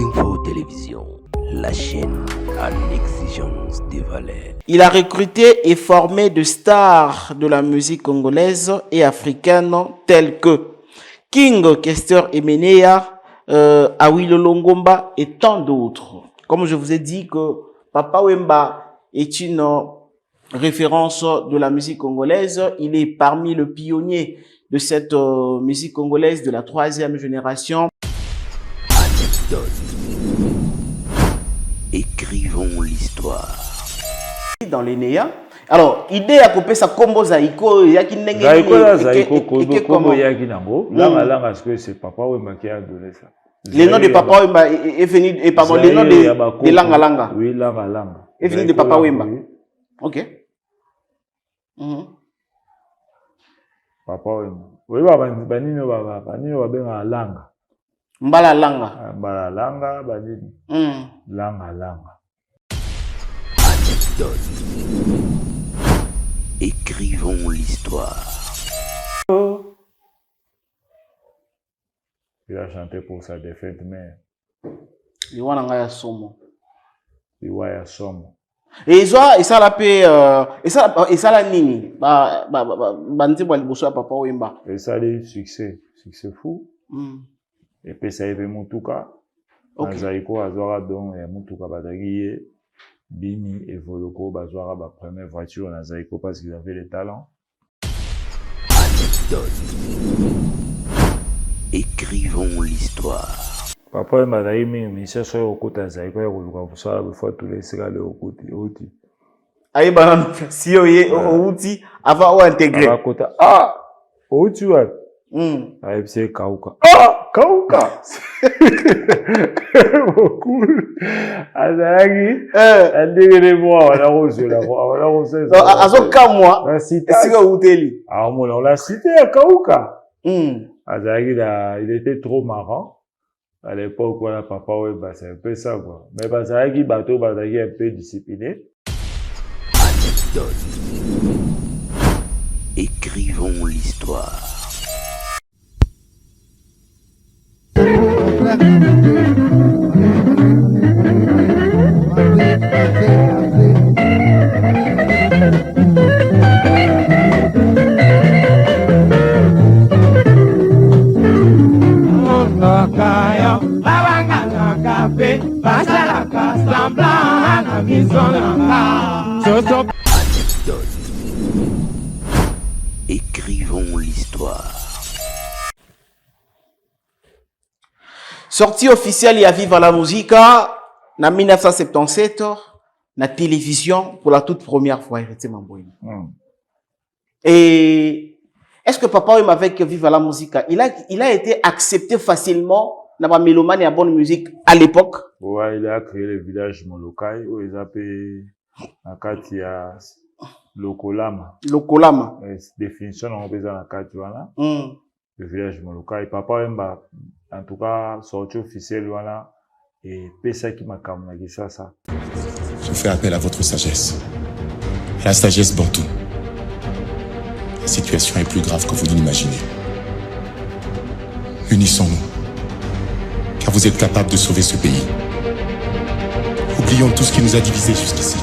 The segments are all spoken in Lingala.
Info Télévision, la chaîne à l'exigence des valeurs. Il a recruté et formé de stars de la musique congolaise et africaine tels que King Kester Emenea, Awilo Longomba et tant d'autres. Comme je vous ai dit que Papa Wemba est une référence de la musique congolaise, il est parmi les pionniers de cette musique congolaise de la 3e génération. Anecdote. Écrivons l'histoire. Dans les Néa. Alors, idée à couper sa combo Zaïko, il y a qui n'est pas Zaïko, Kobo Yaki Nango. Là, parce que c'est Papa Wemba qui a donné ça. Les noms de Papa Wemba est venu, et pardon, les noms de Langa Langa. Oui, Langa Langa. Est venu de Papa Wemba. Ok. Papa Wemba. Oui, Banino Babenga Langa. Mbala Langa. Mbala Langa, Banino. Langa Langa. Anecdote. Écrivons l'histoire. Il a chanté pour sa défaite, mais Il y a Somo. il y a Somo. Et ça la paix, et ça la nini. Banti bali bosso Papa Wemba. Et ça a eu succès fou. Et puis ça a été Mutuka. Ok. Zaïko Azora donc Mutuka Badagi. Bini et Voloko Bazouara, la première voiture dans Zaïko parce qu'ils avaient les talents. Anecdote. Écrivons l'histoire. Papa Madaï, mais ça soit au côté de Zaïko, il faut tous les séries au côté. Aïe, banane, si on est au outil, avant ou intégré. Ah! Où tu vas? Aïe, c'est Kauka. Ah! Kauka! Beaucoup. Azagi. Indélément, on a reçu la voix. On a reçu ça. Azoka, moi. La cité. Est-ce que vous êtes ah, on l'a cité à Kauka. Azagi, il était trop marrant. À l'époque, voilà, Papa Wemba, c'est un peu ça, quoi. Mais Bazagi, Bateau, Bazagi est un peu discipliné. Anecdote. Écrivons l'histoire. Anecdote. Écrivons l'histoire. Sortie officielle, il y a Viva la Musica, en 1977, la télévision, pour la toute première fois, Et est-ce que Papa Wemba avec Viva la Musica, il a été accepté facilement dans la mélomane et la bonne musique à l'époque? Ouais, il a créé le village Molokai, où ils appellent Akatia Lokolama. Lokolama. Définition, on peut dire Akatia, le village Molokai. Papa Wemba, en tout cas, sorti officiel, voilà, et Pesa qui m'a camé ça. Je fais appel à votre sagesse. À la sagesse Bantou. La situation est plus grave que vous ne l'imaginez. Unissons-nous. Car vous êtes capables de sauver ce pays. Oublions tout ce qui nous a divisés jusqu'ici.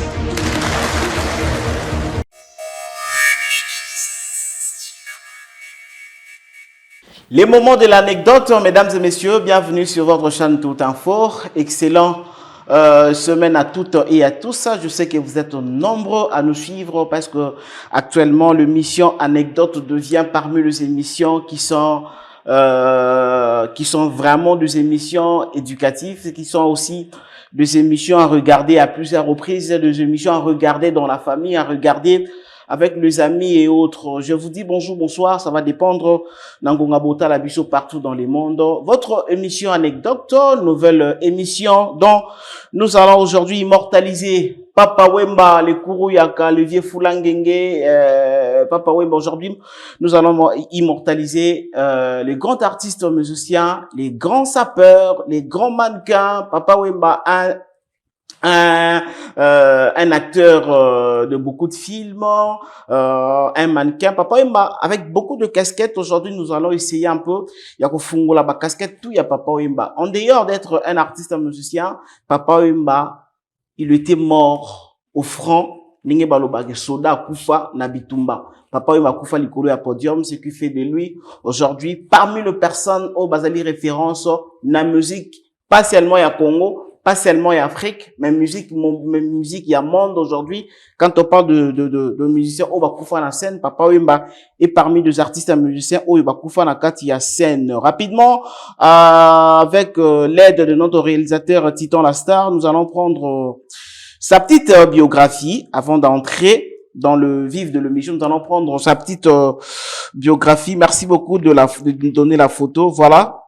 Les moments de l'anecdote, mesdames et messieurs, bienvenue sur votre chaîne Tout Info. Excellent semaine à toutes et à tous. Je sais que vous êtes nombreux à nous suivre parce que actuellement l'émission Anecdote devient parmi les émissions qui sont vraiment des émissions éducatives, qui sont aussi des émissions à regarder à plusieurs reprises, des émissions à regarder dans la famille, à regarder avec les amis et autres. Je vous dis bonjour, bonsoir, ça va dépendre d'Angonga Bota, la Bisso partout dans le monde. Votre émission Anecdote, nouvelle émission dont nous allons aujourd'hui immortaliser Papa Wemba, le Kuruyaka, le vieux Fulangenge, Papa Wemba. Aujourd'hui, nous allons immortaliser les grands artistes musiciens, les grands sapeurs, les grands mannequins. Papa Wemba, un acteur de beaucoup de films, un mannequin. Papa Wemba, avec beaucoup de casquettes, aujourd'hui, nous allons essayer un peu. Il y a Kofungola, ba casquette, tout, il y a Papa Wemba. En dehors d'être un artiste, un musicien, Papa Wemba, il était mort au front. Ninge baloba soda kufa na bitumba. Papa Wemba kufa likolo ya podium, ce qui fait de lui aujourd'hui parmi les personnes au basali référence na musique, pas seulement ya Congo, pas seulement en Afrique, mais musique il y a monde aujourd'hui. Quand on parle de musiciens, oh, Bakoufa na scène, Papa Wemba est parmi des artistes et musiciens, oh, Bakoufa na kati ya scène. Rapidement, avec l'aide de notre réalisateur Titan La Star, nous allons prendre sa petite biographie avant d'entrer dans le vif de l'émission. Nous allons prendre sa petite biographie. Merci beaucoup de nous donner la photo. Voilà.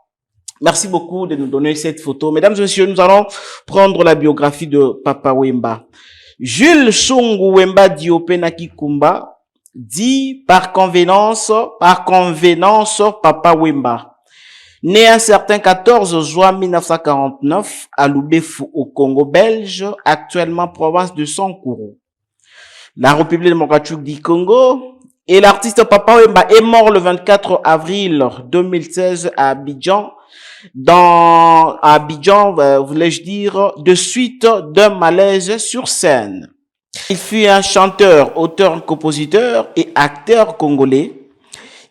Merci beaucoup de nous donner cette photo. Mesdames et messieurs, nous allons prendre la biographie de Papa Wemba. Jules Shungu Wemba Diopé Nakikumba dit par convenance Papa Wemba. Né un certain 14 juin 1949 à Lubefou au Congo belge, actuellement province de Sankuru, la République démocratique du Congo. Et l'artiste Papa Wemba est mort le 24 avril 2016 à Abidjan. Voulais-je dire, de suite d'un malaise sur scène. Il fut un chanteur, auteur, compositeur et acteur congolais.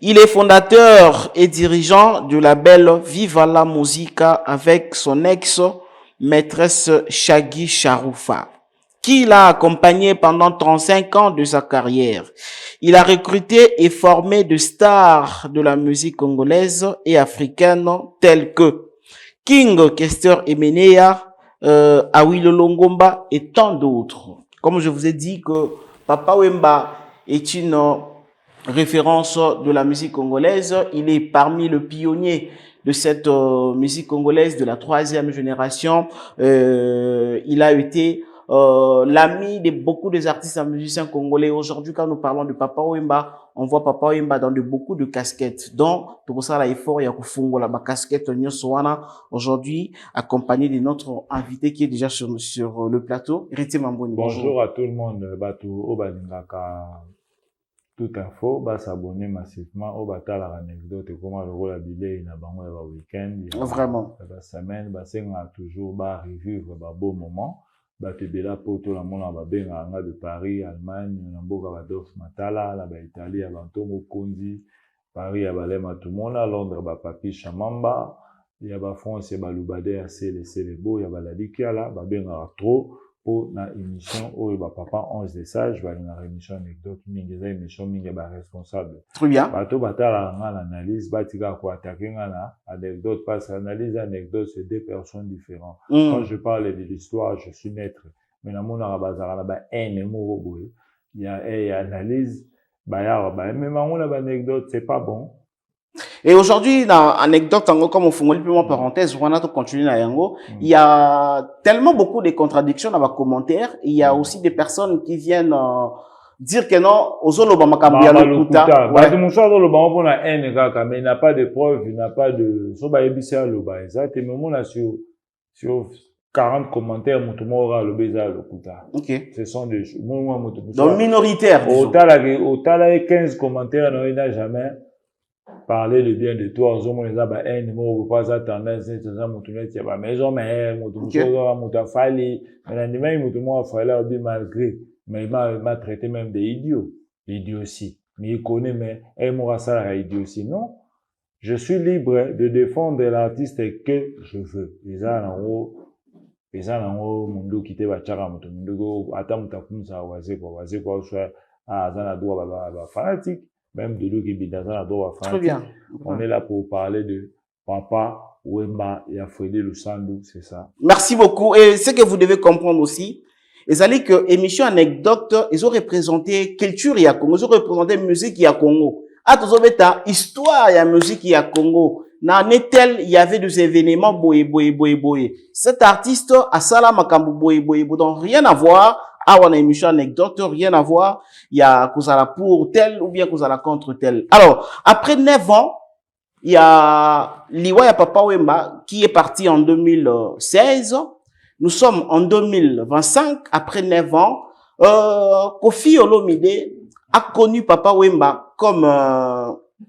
Il est fondateur et dirigeant du label Viva la Musica avec son ex-maîtresse Shaggy Charoufa, qui l'a accompagné pendant 35 ans de sa carrière. Il a recruté et formé de stars de la musique congolaise et africaine telles que King Kester Emenea, Awilo Longomba et tant d'autres. Comme je vous ai dit que Papa Wemba est une référence de la musique congolaise. Il est parmi les pionniers de cette musique congolaise de la 3e génération. Il a été l'ami de beaucoup des artistes et musiciens congolais. Aujourd'hui, quand nous parlons de Papa Wemba, on voit Papa Wemba dans beaucoup de casquettes. Donc, pour ça, l'effort, il y a Kufungo, la casquette, aujourd'hui, accompagné de notre invité qui est déjà sur le plateau. Bonjour à tout le monde. Batou, Obalingaka, tout info, s'abonner massivement au batal à l'anecdote, comment le rôle habillé, il a un week-end. Vraiment. La semaine, toujours, revivre, beau moment. Batebela poto la mona babenga nga de Paris, Allemagne, Namboka Badolf Matala, la Italie, Abantongo Kondi, Paris ya balema tout monde, Londres Papi Chamamba, ya ba France ya balubade assez les beaux, ya baladi kiala, babenga trop pour na émission ou papa 11 des sages, ba na émission anecdote mingi za émission mingi ba responsable. Très bien. Bato batala nga l'analyse, batika ko attaquer nga na anecdote parce analyse anecdote c'est deux personnes différentes. Quand je parle de l'histoire, je suis maître. Mais na mona bazara na ba ene mo boye. Il y a analyse ba ya ba mais mangona ba anecdote c'est pas bon. Et aujourd'hui, dans anecdote, comme on fait une parenthèse, on a continué à yango. Il y a tellement beaucoup de contradictions dans les commentaires. Il y a aussi des personnes qui viennent dire que non, aux autres, le kuta. Mais il n'a pas de preuves, il n'a pas de, sur 40 commentaires, le kuta. Ok. Ce sont des, donc minoritaires. Au tala 15 commentaires, il n'a jamais parler de bien de toi, on les a un numéro pas attendre c'est ça maison mais mon fallait mais mon fallait malgré mais il m'a traité même des idiots aussi mais il connaît mais moi ça idiot aussi non je suis libre de défendre l'artiste que je veux les en haut mundo kite bachaka mundo ata mutakumza waze kwa soit azana doa ba fanatique même de l'eau qui est dans la droite. Très bien. On est là pour parler de Papa Wemba et Afredé Lusandou, c'est ça. Merci beaucoup. Et ce que vous devez comprendre aussi, c'est que émission anecdote, ils ont représenté culture ya Congo, ils ont représenté musique ya Congo. Ah, tous ont bêta histoire ya musique ya Congo. Na netel, il y avait des événements boye. Cet artiste a sala makambu boye. Donc rien à voir. Ah, on a une émission anecdote, rien à voir. Il y a Kouzala pour tel ou bien Kouzala contre tel. Alors, après 9 ans, il y a Liwaya Papa Wemba qui est parti en 2016. Nous sommes en 2025, après 9 ans. Koffi Olomide a connu Papa Wemba comme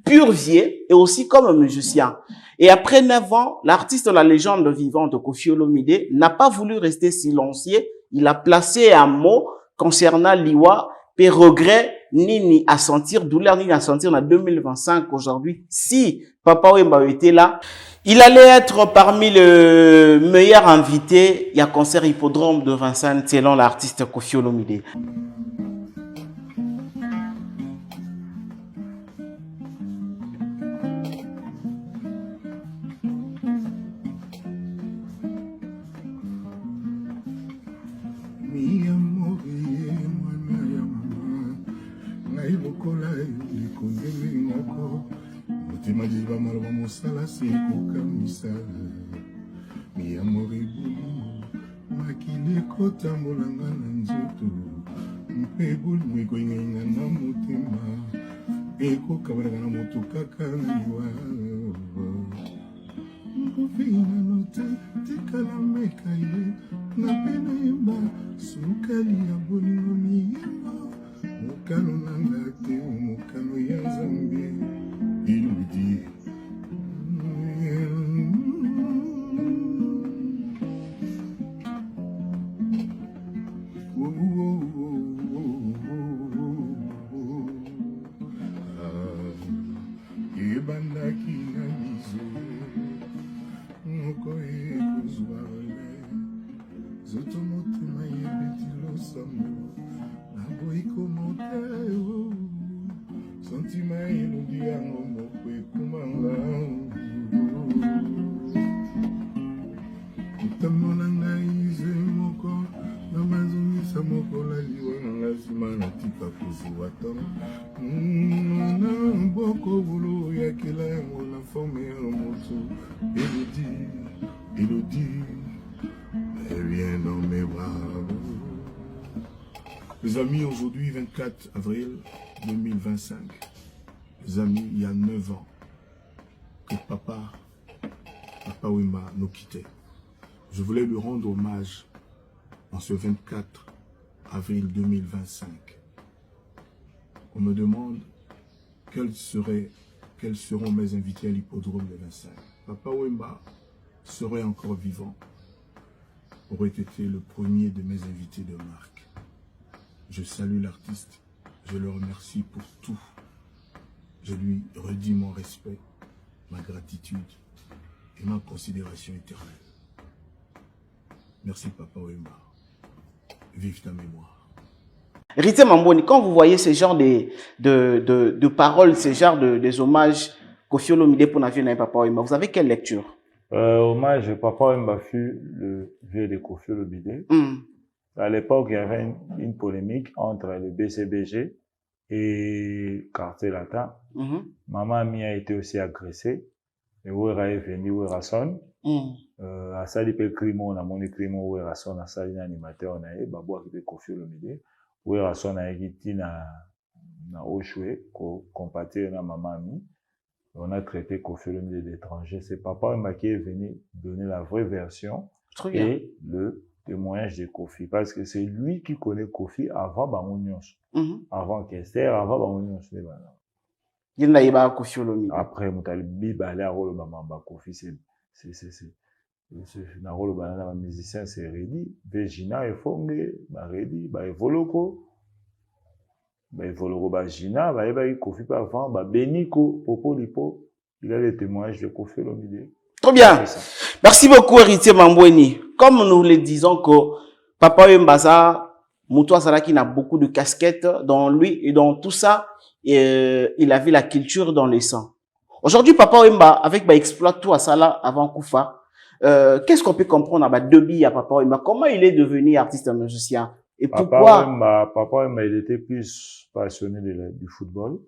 pur vieux et aussi comme musicien. Et après 9 ans, l'artiste de la légende vivante Koffi Olomide n'a pas voulu rester silencieux. Il a placé un mot concernant Liwa, et regret, ni à sentir, douleur, ni à sentir en 2025 aujourd'hui. Si Papa Wemba était là, il allait être parmi les meilleurs invités. Il y a concert hippodrome de Vincennes selon l'artiste Koffi Olomide. Tambolanga na nzoto mpe bulmu ekwengenga na motema ekokabalaka na moto kaka na liwa nkofina note tikala meka ye na pena yemba sukali ya bolingo miyemba mokano nanga te mokano ya nzambe iludi Les amis, aujourd'hui, 24 avril 2025, les amis, il y a 9 ans que Papa Wemba nous quittait. Je voulais lui rendre hommage en ce 24 avril 2025. On me demande quels seront mes invités à l'hippodrome de Vincennes. Papa Wemba serait encore vivant, aurait été le premier de mes invités de marque. Je salue l'artiste, je le remercie pour tout. Je lui redis mon respect, ma gratitude et ma considération éternelle. Merci Papa Wemba. Vive ta mémoire. Héritier Mamboni, quand vous voyez ce genre de paroles, ce genre des hommages Koffi Olomide pour Navio Papa Wemba, vous avez quelle lecture? Hommage Papa Wemba fut le vieux de Koffi Olomide. À l'époque, il y avait une polémique entre le BCBG et Quartier Latin. Maman Ami a été aussi agressée. Et Ouera est venu, Ouera son. À Sali pe crimo, on a mon crimo, Ouera son, à Sali animateur, on a eu, Babou qui était Koffi Olomide. Ouera son a été na Oshwe, compatir na Maman Ami. On a traité Koffi Olomide d'étranger. C'est Papa Wemba qui est venu donner la vraie version et le témoignage de Koffi, parce que c'est lui qui connaît Koffi avant Bamounions, avant Kester, avant Bamounions. Après, Moutalibi, Balé, Arolo, Bamamba, Koffi, c'est Narolo, Banana, musicien, c'est Redi, Vegina, et Fongue, Redi, Evoloko, Evoloko, Gina, Koffi, avant, Beniko, Popo, Lipo, il a les témoignages de Koffi Olomide. Très bien. Merci beaucoup, Héritier Mamboni. Comme nous le disons que Papa Wemba, Moutoua Salaki n'a beaucoup de casquettes dans lui et dans tout ça, il avait la culture dans le sang. Aujourd'hui, Papa Wemba, avec exploite tout à Sala avant Koufa, qu'est-ce qu'on peut comprendre à Debi à Papa Wemba? Comment il est devenu artiste musicien? Et pourquoi? Papa Wemba, il était plus passionné du football.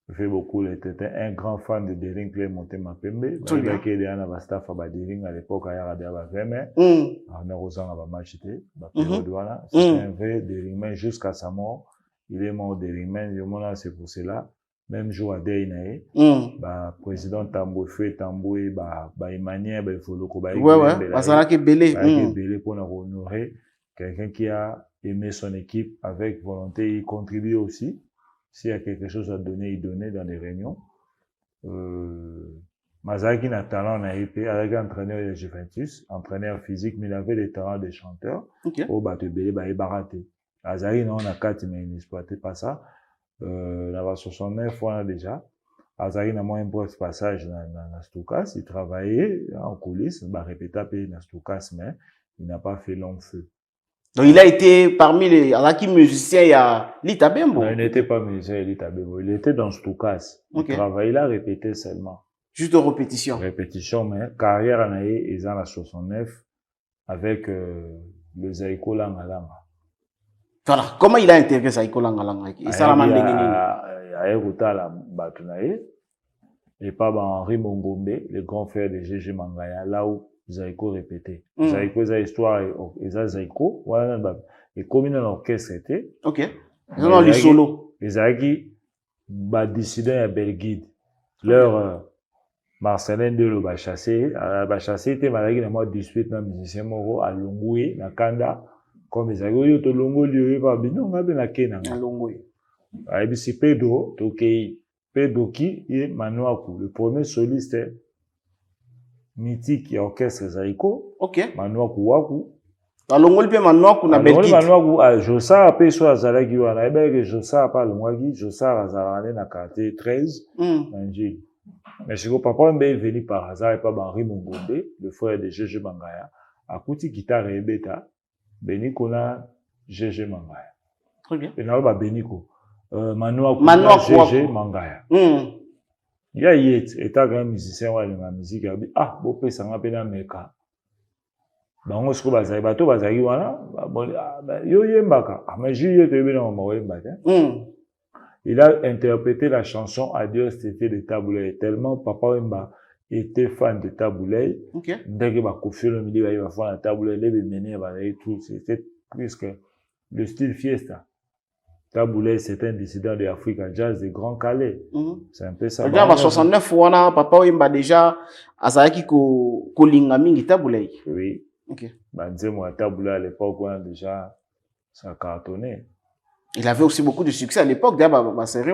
Il fait beaucoup, il était un grand fan de Dering Clay Montema Pembe. Il a été à la staff à Dering à l'époque, à Yara de Veme. On a reçu un match. C'était un vrai Deringman jusqu'à sa mort. Il est mort Deringman. C'est pour cela. même jour à Deinae, bah, président Tamboué, Feu Tamboué, bah, Emmanuel, bah, il faut le cobaye. Ouais, bah, ça n'a que belé. Belé pour nous honorer quelqu'un qui a aimé son équipe avec volonté, il contribue aussi. S'il y a quelque chose à donner, il donnait dans les réunions. Mazaki n'a talent en AIP, avec entraîneur de Juventus, entraîneur physique, mais il avait des talents de chanteur. Au bateau belé, bah, il baraté. Azari, non, on a 4, mais il n'exploitait pas ça. Là-bas, 69 fois déjà. Azari n'a moins un bref passage dans Stoukas. Il travaillait en coulisses, bah, répété dans Stoukas, mais il n'a pas fait long feu. Donc, il a été parmi les Azaki musiciens, il y a Lita Bembo. Non, il n'était pas musicien, Lita Bembo. Il était dans Stoukas. Il travaillait là, répété seulement. Juste de répétition. Répétition, mais carrière en aïe, ils ont la 69 avec le Zaiko Langalanga. Voilà. Comment il a intégré Zaiko Langalanga? Il s'est ramené à la Batunaï. Et pas Henri Mongombe, le grand frère de Gégé Mangaya, là où Zaiko répétait. Zaiko, ça histoire, et ça Zaiko, voilà, et comme dans l'orchestre était. Ok. Ils ont les solos. Les Zaiki, bah, décidé à Belguide. Leur, Marcelin de le Bachassé était malade dans le mois 18 dans musicien Moro à Longoué, na Kanda, comme les Zaiki, to Longo lieu, pas bien, on a bien la Kena. À Longoué. Ah, et puis c'est Pedro, Tokei. Pedro qui est Manouakou, le premier soliste mythique et orchestre Zaiko. Ok. Manouakou Wakou. Alongoli pe Manouakou na Belgique. Manouakou a Josa a peso azalaki wana. Ebe Josa a pas Longwagi, Josa azalane na quartier 13. Nanjili. Mais c'est que papa mbe est venu par hasard et pas Henri Mongombe, le frère de Gégé Mangaya. A kuti guitare et beta. Beniko na Gégé Mangaya. Très bien. Et n'a pas Beniko. Manouakou Gégé Mangaya. Il y a Yet, état grand musicien, ouais, la musique, ah, beau pé, ça m'a peine à meka. Bango, ce que bazari, bateau, bazari, voilà, yo yembaka. Ah, mais j'ai été bien dans mon yembaka. Il a interprété la chanson Adieu, c'était de Taboulay. Tellement papa Wemba était fan de Taboulay. Dès que bah, Kofi le midi, il va faire la Taboulay, il va mener, il tout. C'était plus que le style fiesta. Taboulay, c'est un dissident de Africa Jazz de Grand Calais. C'est un peu ça. Déjà, en 69, papa Wemba déjà, Azaki ko lingamingi Taboulay. Oui. Ok. Moi, Taboulay à l'époque, déjà, ça cartonnait. Il avait aussi beaucoup de succès à l'époque, d'ailleurs, c'est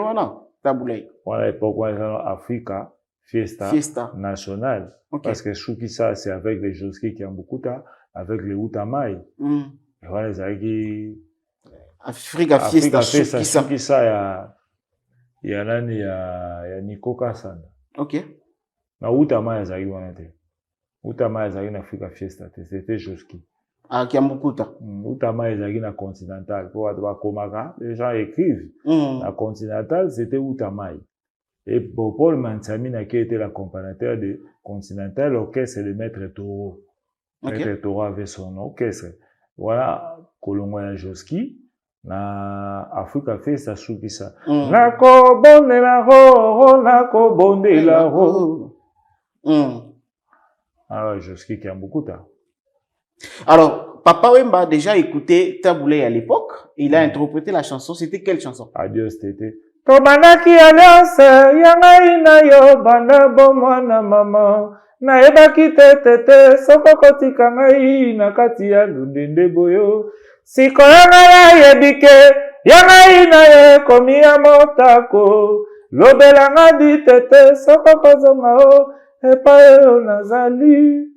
Taboulay. À l'époque, Africa Fiesta nationale. Parce que Choukissa, c'est avec les Joski qui ont beaucoup de avec les Outamai. Et voilà, les Aïki. Africa Fiesta, Choukissa, il y a Nico Kassan. Ok. Na Outamai, ils arrivent en été. Outamai, ils arrivent en Africa Fiesta, c'était Joski. Ah, qui a beaucoup de temps. Outamai, ils arrivent en Continental. Pour avoir Komaka, les gens écrivent. La Continental, c'était Outamai. Et pour Paul Mansamina, qui était l'accompagnateur de Continental, l'orchestre de Maître Toro. Maître Toro avait son orchestre. Voilà, Kolongoya Joski. Na Africa Fiesta Choukissa. Nako bonde la ro, nako bonde la ro. Alors, Joski qui a beaucoup de temps. Alors, Papa Wemba a déjà écouté Taboulay à l'époque. Il a interprété la chanson. C'était quelle chanson? Adieu, c'était. Tomanaki alliance, yangai na yo, banda bomwana mama. Na ebaki te, soko kotika ngai, na kati ya lundende boyo. Siko yangai ya yebike, yangai na ye, komi ya motako. Lobelanga di tete, soko kozonga o, epa yo nazali.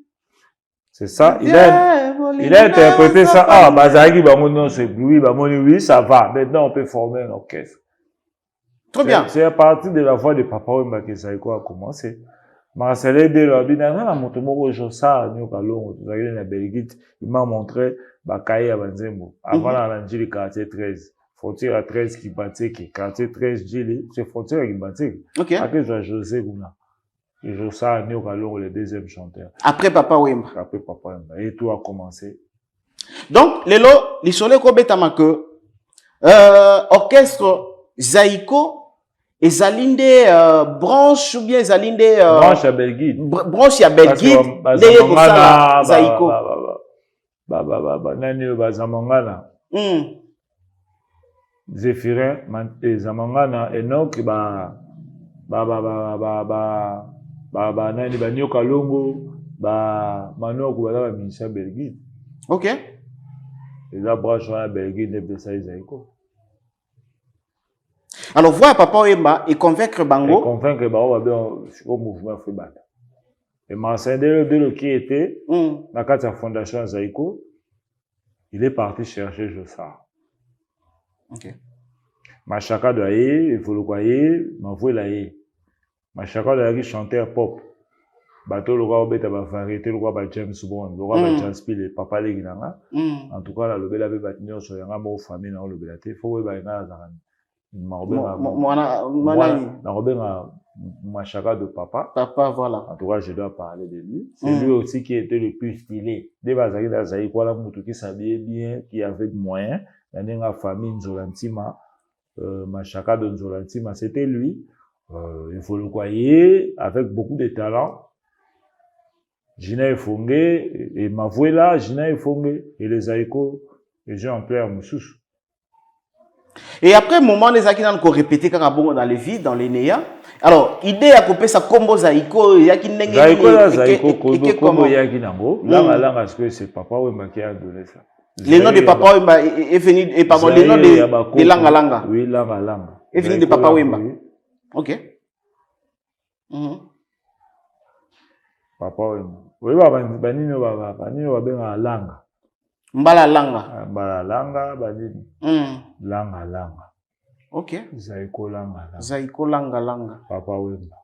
C'est ça, il a interprété ça. Ah, Bazaki, non, c'est lui, oui, ça va. Maintenant, on peut former un orchestre. Très bien. C'est à partir de la voix de Papa Wemba que Zaiko a commencé. Marcelin de l'Abina, la Montemoro Jossa, Nyokalo, la Belgique, il m'a montré, Bakaye à Banzembo. Avant la Njili, quartier 13. Frontière à 13 qui battait, quartier 13, Njili, c'est frontière qui battait. Ok. Après, José Gouna. Et Jossa, Nyokalo, le deuxième chanteur. Après Papa Wemba. Après Papa Wemba. Et tout a commencé. Donc, les soleils kobetama que, orchestre Zaiko, et Zalinde, branche ou bien Zalinde, branche à Belguide. Branche à Belguide, les Kosala, Zaiko. Nani Bazamangana. Zéphirin, et Zamangana, Enoch, nani banyoka longo manoko bala ministère Belgique. OK. Et là branche à Belgique ne pesa Zaiko. Alors voir papa Wemba et convaincre Bango. Et convaincre Bango au mouvement Fribata. Et m'enseigner de qui était dans la fondation Zaiko, il est parti chercher Jossard. OK. Machaka de Aye, il faut le croyer, m'envoie l'Aye. Machaka de Aye chanteur pop. Bateau le roi bête ba variété le roi ba James Bond le roi ba Jasper le papa le ginanga en tout cas la lobela be batinyo so yanga mo famille na lobela te fo we ba ina za na robenga machaka de papa voilà. En tout cas je dois parler de lui. C'est lui aussi qui était le plus stylé des bazaki da zai kwa la mutu qui s'habillait bien, qui avait de moyens la nenga famille Nzolantima machaka de Nzolantima, c'était lui. Il faut le croyer, avec beaucoup de talent. Gina Efongé et Mavouela, Gina Efongé et les Zaiko, et j'ai en plein Moussous. Et après un moment, les Akina ont répété quand dans les vides, dans les Néa. Alors, idée à couper sa combo Zaiko, Yakinenge. Zaiko, Kombo Yakinango. Là, parce que c'est papa Wemba qui a donné ça. Les noms de papa Wemba est venu, et pardon, les noms de Langa Langa. Oui, Langa Langa. Est venu de papa Wemba. OK. Papa Wemba. Oui, banini benga langa. Mbala langa. Mbala langa, banini. Langa langa. OK. Zaiko langa langa. Zaiko langa langa. Papa Wemba.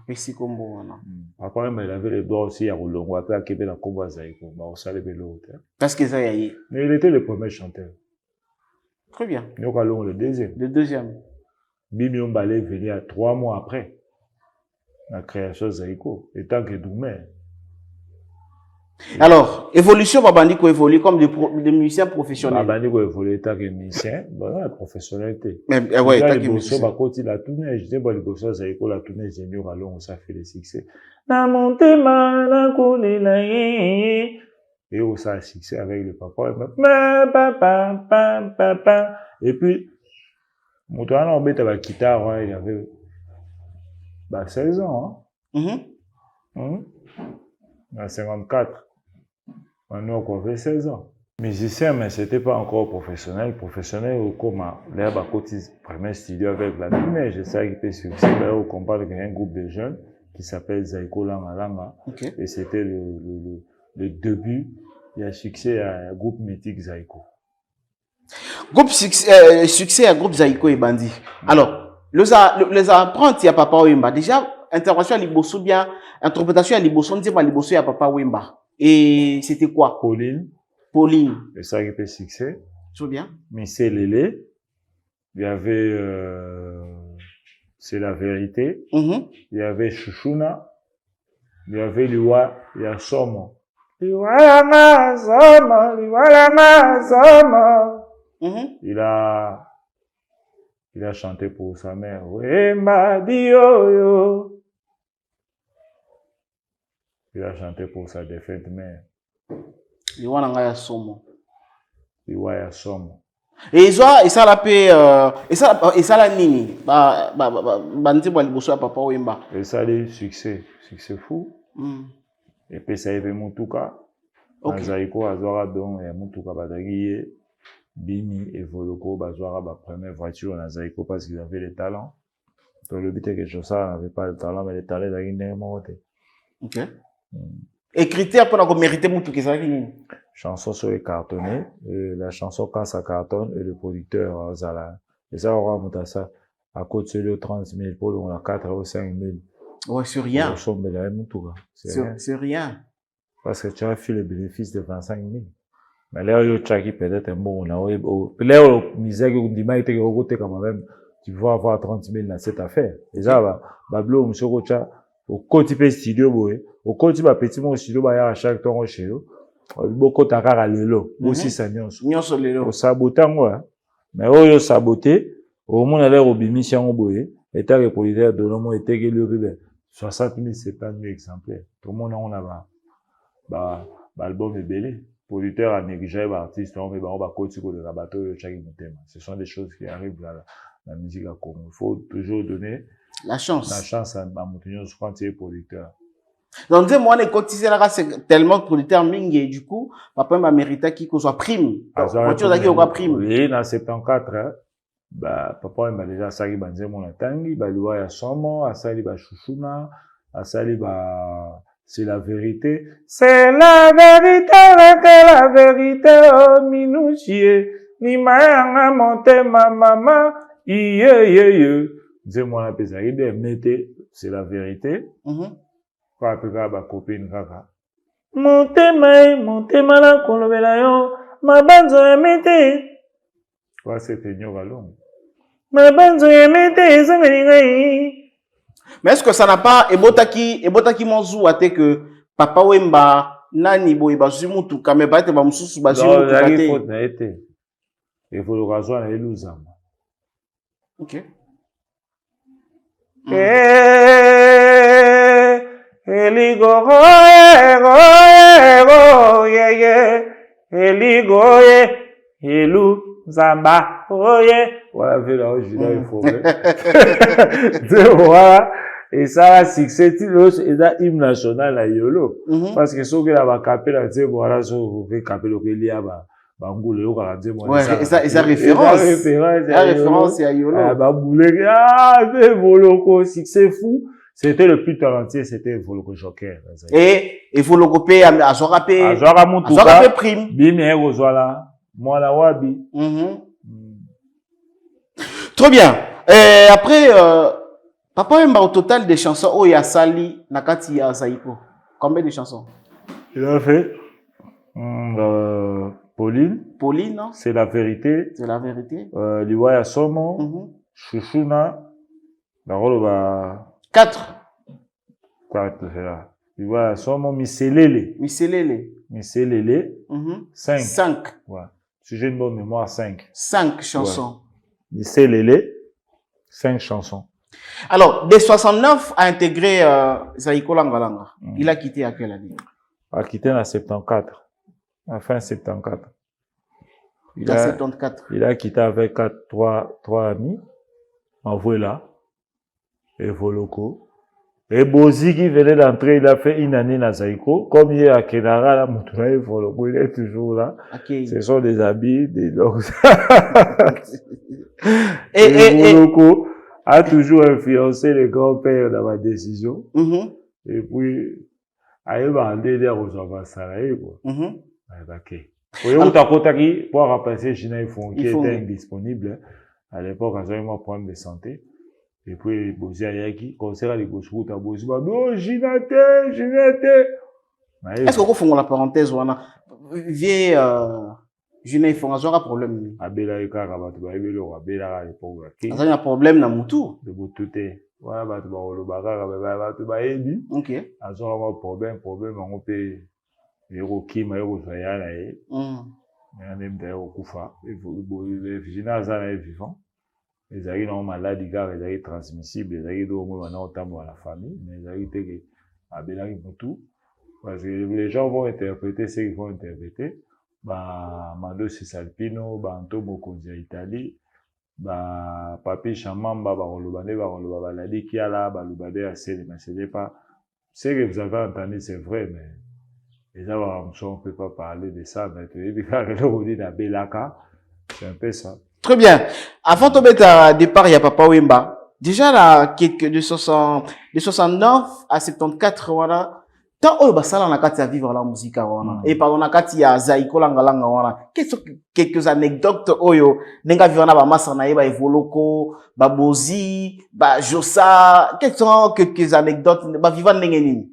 Pesi kombo wana. Papa Wemba, il avait les doigts aussi à Roulongo, après à Québec, la combo à Zaiko. Bah, on savait bien l'autre. Parce que ça y est. Mais il était le premier chanteur. Très bien. Nous allons le deuxième. Le deuxième. Bimi Ombale est venu à 3 mois après la création de Zaiko, étant que Doumé. Alors, évolution, Babandiko évolue comme des musiciens professionnels. Babandiko évolue étant que musicien, la professionnalité. Mais ouais, étant que musicien. Bakoti la tournée, je dis, bon, les Zaiko, la tournée, j'ai mis à ça fait le succès. Na montema, na kone la ye. Et on ça a succès avec le papa. Et puis, mon tour, on a la guitare, il avait 16 ans. En 54. Maintenant, on avait 16 ans. Musicien, mais c'était pas encore professionnel. Professionnel, au coma. Là, bah, quand il premier studio avec la tournée, je sais qu'il peut succès. Là, on compare avec un groupe de jeunes qui s'appelle Zaiko Langa Langa. Okay. Et c'était le début. Il y a succès à un groupe mythique Zaiko. Groupe succès à groupe Zaiko et Bandi. Alors, les apprentis à Papa Wemba, déjà, intervention à Liboso bien, interprétation à Liboso, on dit pas Liboso à Papa Wemba. Et c'était quoi? Pauline. Et ça qui fait succès. Tout bien. Missé Lélé. Il y avait, c'est la vérité. Il y avait Chouchouna. Il y avait Liwa, il y a Somo. Liwa ma Somo, Liwa ma Somo. Il a chanté pour sa mère. Wemba Dioyo. Il a chanté pour sa défunte mère. Liwa nanga ya Somo. Liwa ya Somo. Et ça la paix, et ça la nini. Bandi bo liboso ya Papa Wemba. Et ça a eu succès fou. Et puis ça a été Moutuka. Okay. Zaiko azwara don ya Moutuka badagi Bimi et Voloko bazwara ba première voiture na Zaiko parce qu'ils avaient les talents. Donc le but est que Jossa n'avait pas le talent, mais les talents d'agi n'est monté. OK. Et critère pour qu'on mérite Moutuka, c'est qui? Chanson sur les cartonnés, la chanson quand ça cartonne et le producteur Zala. Et ça on remonte à ça. À côté de 30 000 pour on a 4 ou 5 000. Ouais, c'est rien. C'est rien. Parce que tu as fait le bénéfice de 25 000. Mais là, il y a qui peut-être un bon, là, là, misère, on dit, mais quand même, tu vas avoir 30 000 dans cette affaire. Et ça, Bablo, monsieur Rocha, au côté studio, au côté petit mon studio, il y a chaque temps chez eux. Beaucoup de takara lelo, aussi ça nyonso. Nyonso lelo. Au sabotant, moi. Mais au saboté, au moins, elle est au bimission au boé, et t'as le producteur de l'homme, et t'as le 60 000, 70 000 exemplaires. Tout le monde a l'album est belé. Producteur a négligé l'artiste, on va continuer de la bateau, ce sont des choses qui arrivent dans la musique à Congo. Il faut toujours donner La chance à Moutinho, je crois que c'est producteur. Donc, moi, les cotisés là, c'est tellement de producteurs mingi, et du coup, papa m'a mérité qu'il soit prime. Voiture d'ailleurs, on prime. Oui, dans 74, hein, bah, papa m'a déjà sali banze mon atangi, bah, lui, ya somo, asali ba chouchouna, asali ba, c'est la vérité. C'est la vérité, oh, minouchier. Ni ma monte ma maman, iye. Nze mon apesari de mete, c'est la vérité. Kwa apeka ba copine kaka. Montema la kolobela yo, mabanzo ya mete. Kwa c'était nyoka longo. Mabanzo ya mete, ezangeli ngai. Mais est-ce que ça n'a pas, ebotaki monzou ate que papa wemba, nani boy bazimutu, kame bate ba mususu bazimutu kate. Non, il faut na été. Il faut le rasoir na eluzama. Ok. Eligoye, elu, zamba, oye. Voilà, fait là, je l'ai informé. Voilà. Et ça, succès, et ça, hymne national, à Yolo. Parce que ce que la va caper, là, tu sais, voilà, ce que caper, le qu'il y a, Bangoule, yo, quand tu ouais, et ça référence. La référence, c'est à Yolo. C'est Voloko, succès fou. C'était le plus talentueux, c'était Voloko Joker. Et Voloko P, à Zorapé. À Zorapé prime. Bimé, Rozola. Moi, la Wabi. Très bien. Après, papa Wemba, au total des chansons, oh, il y a Sali, Nakati, ya Zaiko. Combien de chansons? Il a fait, Pauline. Pauline, non? C'est la vérité. C'est la vérité. Liwaya Somo. Chouchouna. D'accord, 4. Quoi, c'est là? Liwaya Somo, Miselele. 5. 5. Ouais. Si j'ai une bonne mémoire, 5. 5 chansons. Ouais. Miselele, 5 chansons. Alors, dès 69, a intégré Zaiko Langalanga. Il a quitté à quelle année? Il a quitté en 74. En fin 74. Il a 74. Il a quitté avec 3 amis. Envoyé et Voloko. Et Bozi qui venait d'entrer, il a fait une année dans Zaiko. Comme il est à Kenara, là, Moutouna et Voloko, il est toujours là. Okay. Ce sont des habits, des dogs. et Voloko a toujours influencé les grands-pères dans ma décision. Et puis, il va en dire aux enfants salariés, quoi. Ok. Pour remplacer Gina Ifon, qui était indisponible, à l'époque, quand j'avais un problème de santé. Et puis, Bozi Ayaki, concert à l'Egosrout, à Bozi, non, Ginate. Est-ce qu'on fait la parenthèse, on a vieux, Gina Ifon, on a un problème. Abela Eka, Rabatouba, Abela à l'époque. On a un problème dans Moutou. De Boutouté. Voilà, Batouba, Olobaka, Rabatouba, Ebi. Ok. On a un problème, on peut. Eroki mayo zoya na ye même d'ailleurs kufa vivant les aïeux non malades car les aïeux transmissibles les aïeux do mo na otambo à la famille mais les aïeux que abelaki mutu parce que les gens vont interpréter ce qu'ils vont interpréter Mando Cisalpino Banto Mokonzi Italie Papi Chamamba balobane baladi qui a là balobade assez mais ce n'est pas ce que vous avez entendu c'est vrai mais les gens on ne peut pas parler de ça, mais c'est un peu ça. Très bien. Avant de mettre à départ, il y a Papa Wemba. Déjà, là, de 69 à 74, voilà. Tant que ça, on a qu'à vivre la musique, voilà. Et par on a qu'à Zaiko Langalanga, voilà. Quelques anecdotes, oyo. Nenga vivre na ba masana, ba Voloko, ba Bozi, ba Josa. Quelles sont quelques anecdotes, ba vivre n'engeni?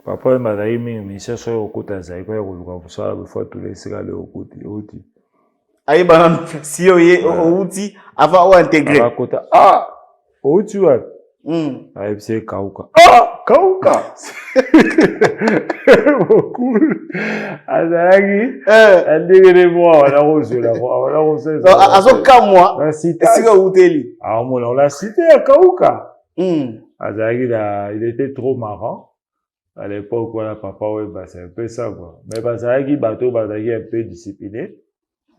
Papa Wemba d'ailleurs mais c'est ça au côté Zaiko ya koluka ça la fois tous les ségalés au côté outi aïe banane si oye outi avant ou intégrer à côté outi ouais aïe c'est kauka cool azagi ndegere moi on a reçu azo comme moi c'est quoi outeli on l'a cité à kauka azagi là il était trop marrant. À l'époque, voilà, Papa Wemba, c'est un peu ça, quoi. Mais parce que bateau, un peu discipliné.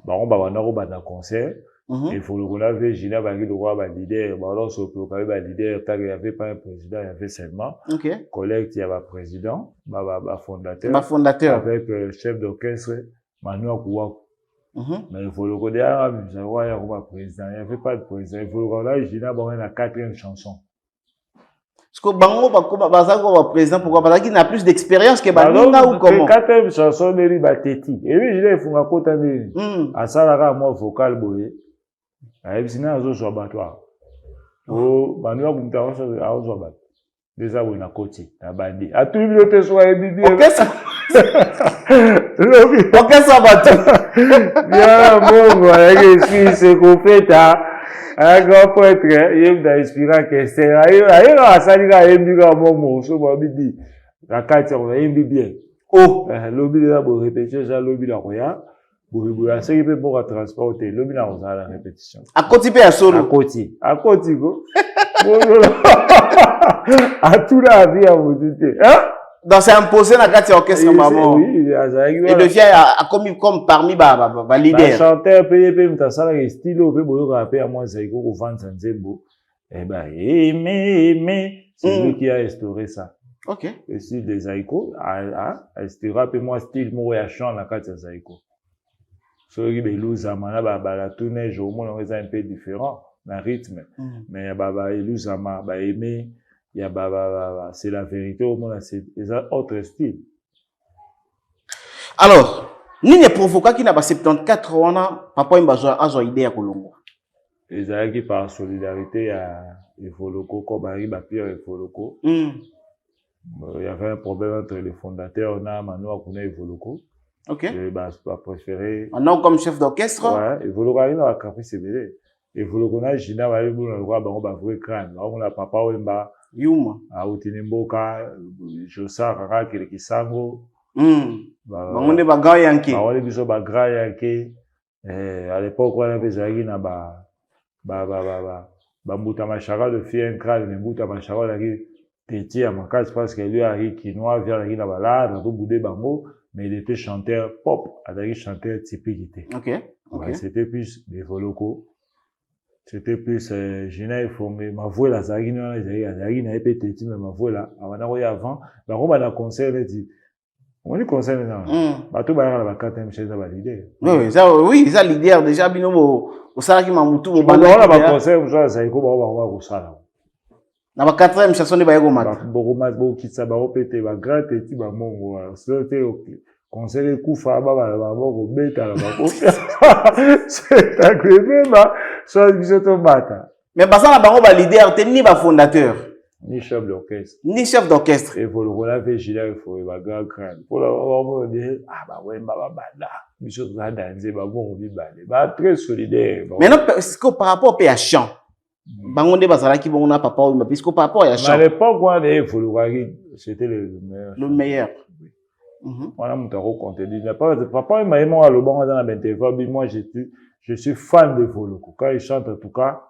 On va avoir un concert. Il faut le connaître, Gina va le roi, leader, alors sur le leader, il n'y avait pas un président, il y avait seulement. Collecte, il y avait un président, fondateur. Fondateur. Avec le chef d'orchestre, Manu Akouakou. Mais il faut le connaître, il n'y avait pas de président, il n'y avait pas de président. Il faut le connaître, Gina va la 4e chanson. Parce que Bango, le président, pourquoi? Parce qu'il n'a plus d'expérience que Bango ou comment? La 4e chanson, il est Bateti. Et lui, il faut un côté de. À ça, là, moi, vocal, boye. Sinon, ils ont sur abattoir. Oh, Manu Akouakou, ils ont sur abattoir. Déjà, on a côté, la bandit. À tout le monde, tu sois bibi. Orchestre abattu. Bien, bon, voilà, je suis ce qu'on fait, un grand poète, il m'a inspiré que c'est, il a sali à un bon so m'a dit, la carte, on a un bien. Oh, l'objet de la répétition, j'ai l'objet de la roya, pour c'est qu'il peut pour transporter, l'objet de la répétition. À côté, à solo. À côté, go. À tout la vie, à vous dire, hein? Donc, c'est imposé dans la carte orchestre, maman. Oui, il devient comme parmi les leaders. Chanteur, payé, mais ça, le style, au peu, rapper à moi, c'est qu'on vend sans zébo. Eh ben, aimer, c'est lui qui a instauré ça. Ok. Le style des Zaïko, a instauré, rappelez-moi, style, moi, à chant, la carte Zaïko. Celui qui est l'ouzama, la tournée, au moins, on est un peu différent, le rythme. Mais, l'ouzama, aimer, il y a c'est la vérité au monde, c'est un autre style. Alors, ni ne provoqua qui n'a pas 74 ans, papa a une idée à Colombo. Les gens qui par solidarité à Evoloko, comme arrive à Pierre Evoloko. Il y avait un problème entre les fondateurs, on a Manoa Kuna Evoloko. Ok. Et préféré. Un homme comme chef d'orchestre. Ouais, Evoloko arrive à Café CBD. Evoloko na Gina va aller dans le roi, on va vrai crâne. On a papa Wemba. Yuma. Autinemboka, Josa, Kaka, Kirikisango. On est bagarre yanké. On est biso bagarre yanké. À l'époque, on avait Zagui na Mouta Machara, le fille un crâne, mais Mouta Machara, la Téti à ma case parce que lui a ri quinoa, vient la balade, dans tout boudé bango, mais il était chanteur pop, il chanteur typique. Ok. Ouais, c'était plus des Voloko. C'était plus, Gina, il faut, mais ma voix là, Zagui n'a pas été mais ma voix là, avant, la robe à la concert, elle dit, on dit concert maintenant. Bah, tout va la 4e chaise à valider. Oui, ça, l'idée, déjà, binomo, au salaire qui m'a moutou, au balade. On a concert, ça, ça, il faut, on ça. Na ba 4e chanson de Bayego Mat. Beaucoup kitsa ba opété ba grand petit ba mongo. C'était conseiller Koufa ba mongo beta la ba. C'est agréable ba so bisoto bata. Mais basa na bango ba leader te ni ba fondateur. Ni chef d'orchestre. Ni chef d'orchestre. Et pour le rôle vigila il faut ba grand crâne. Pour le dire ba ouais ba banda. Bisoto za danser ba bon bi ba. Ba très solidaire. Mais non est-ce que par rapport au chant Bangonde bazala qui bon na papa ou puisque par rapport à chant. À l'époque on avait c'était le meilleur. Le meilleur. On a mon tarot compté dit papa il m'a aimé à le bon dans la interview moi je suis fan de Voloko quand il chante en tout cas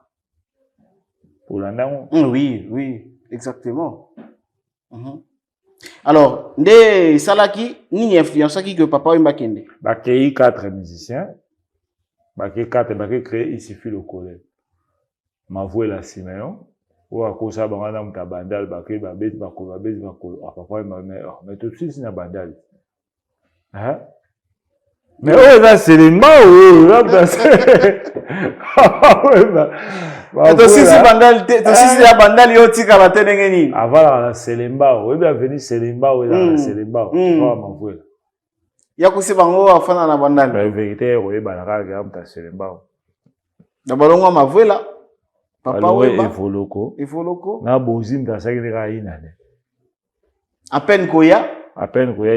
pour la non. Oui, exactement. Alors, nde salaki ni influence qui que papa il m'a kende. Ba créé 4 musiciens. Ba créé ici le collège. Ma voix la Siméon, ou à cause de ça, on a un bandal, baké, babé, papa, mais tout de suite, c'est un bandal. Hein? Mais ouais, là, c'est les mains, là, c'est. Si c'est bandal, si c'est bandal, il y a aussi qu'à la télé. Avant, là, c'est les mains, oui, bien venu, c'est les mains, oui, c'est les mains. Ma voix. Il y a aussi bango à faire dans la bandal. La vérité, oui, bah, la regarde, c'est les mains. D'abord, ma voix là. Papa Wemba Evoloko na bozim da sakira inane à peine koya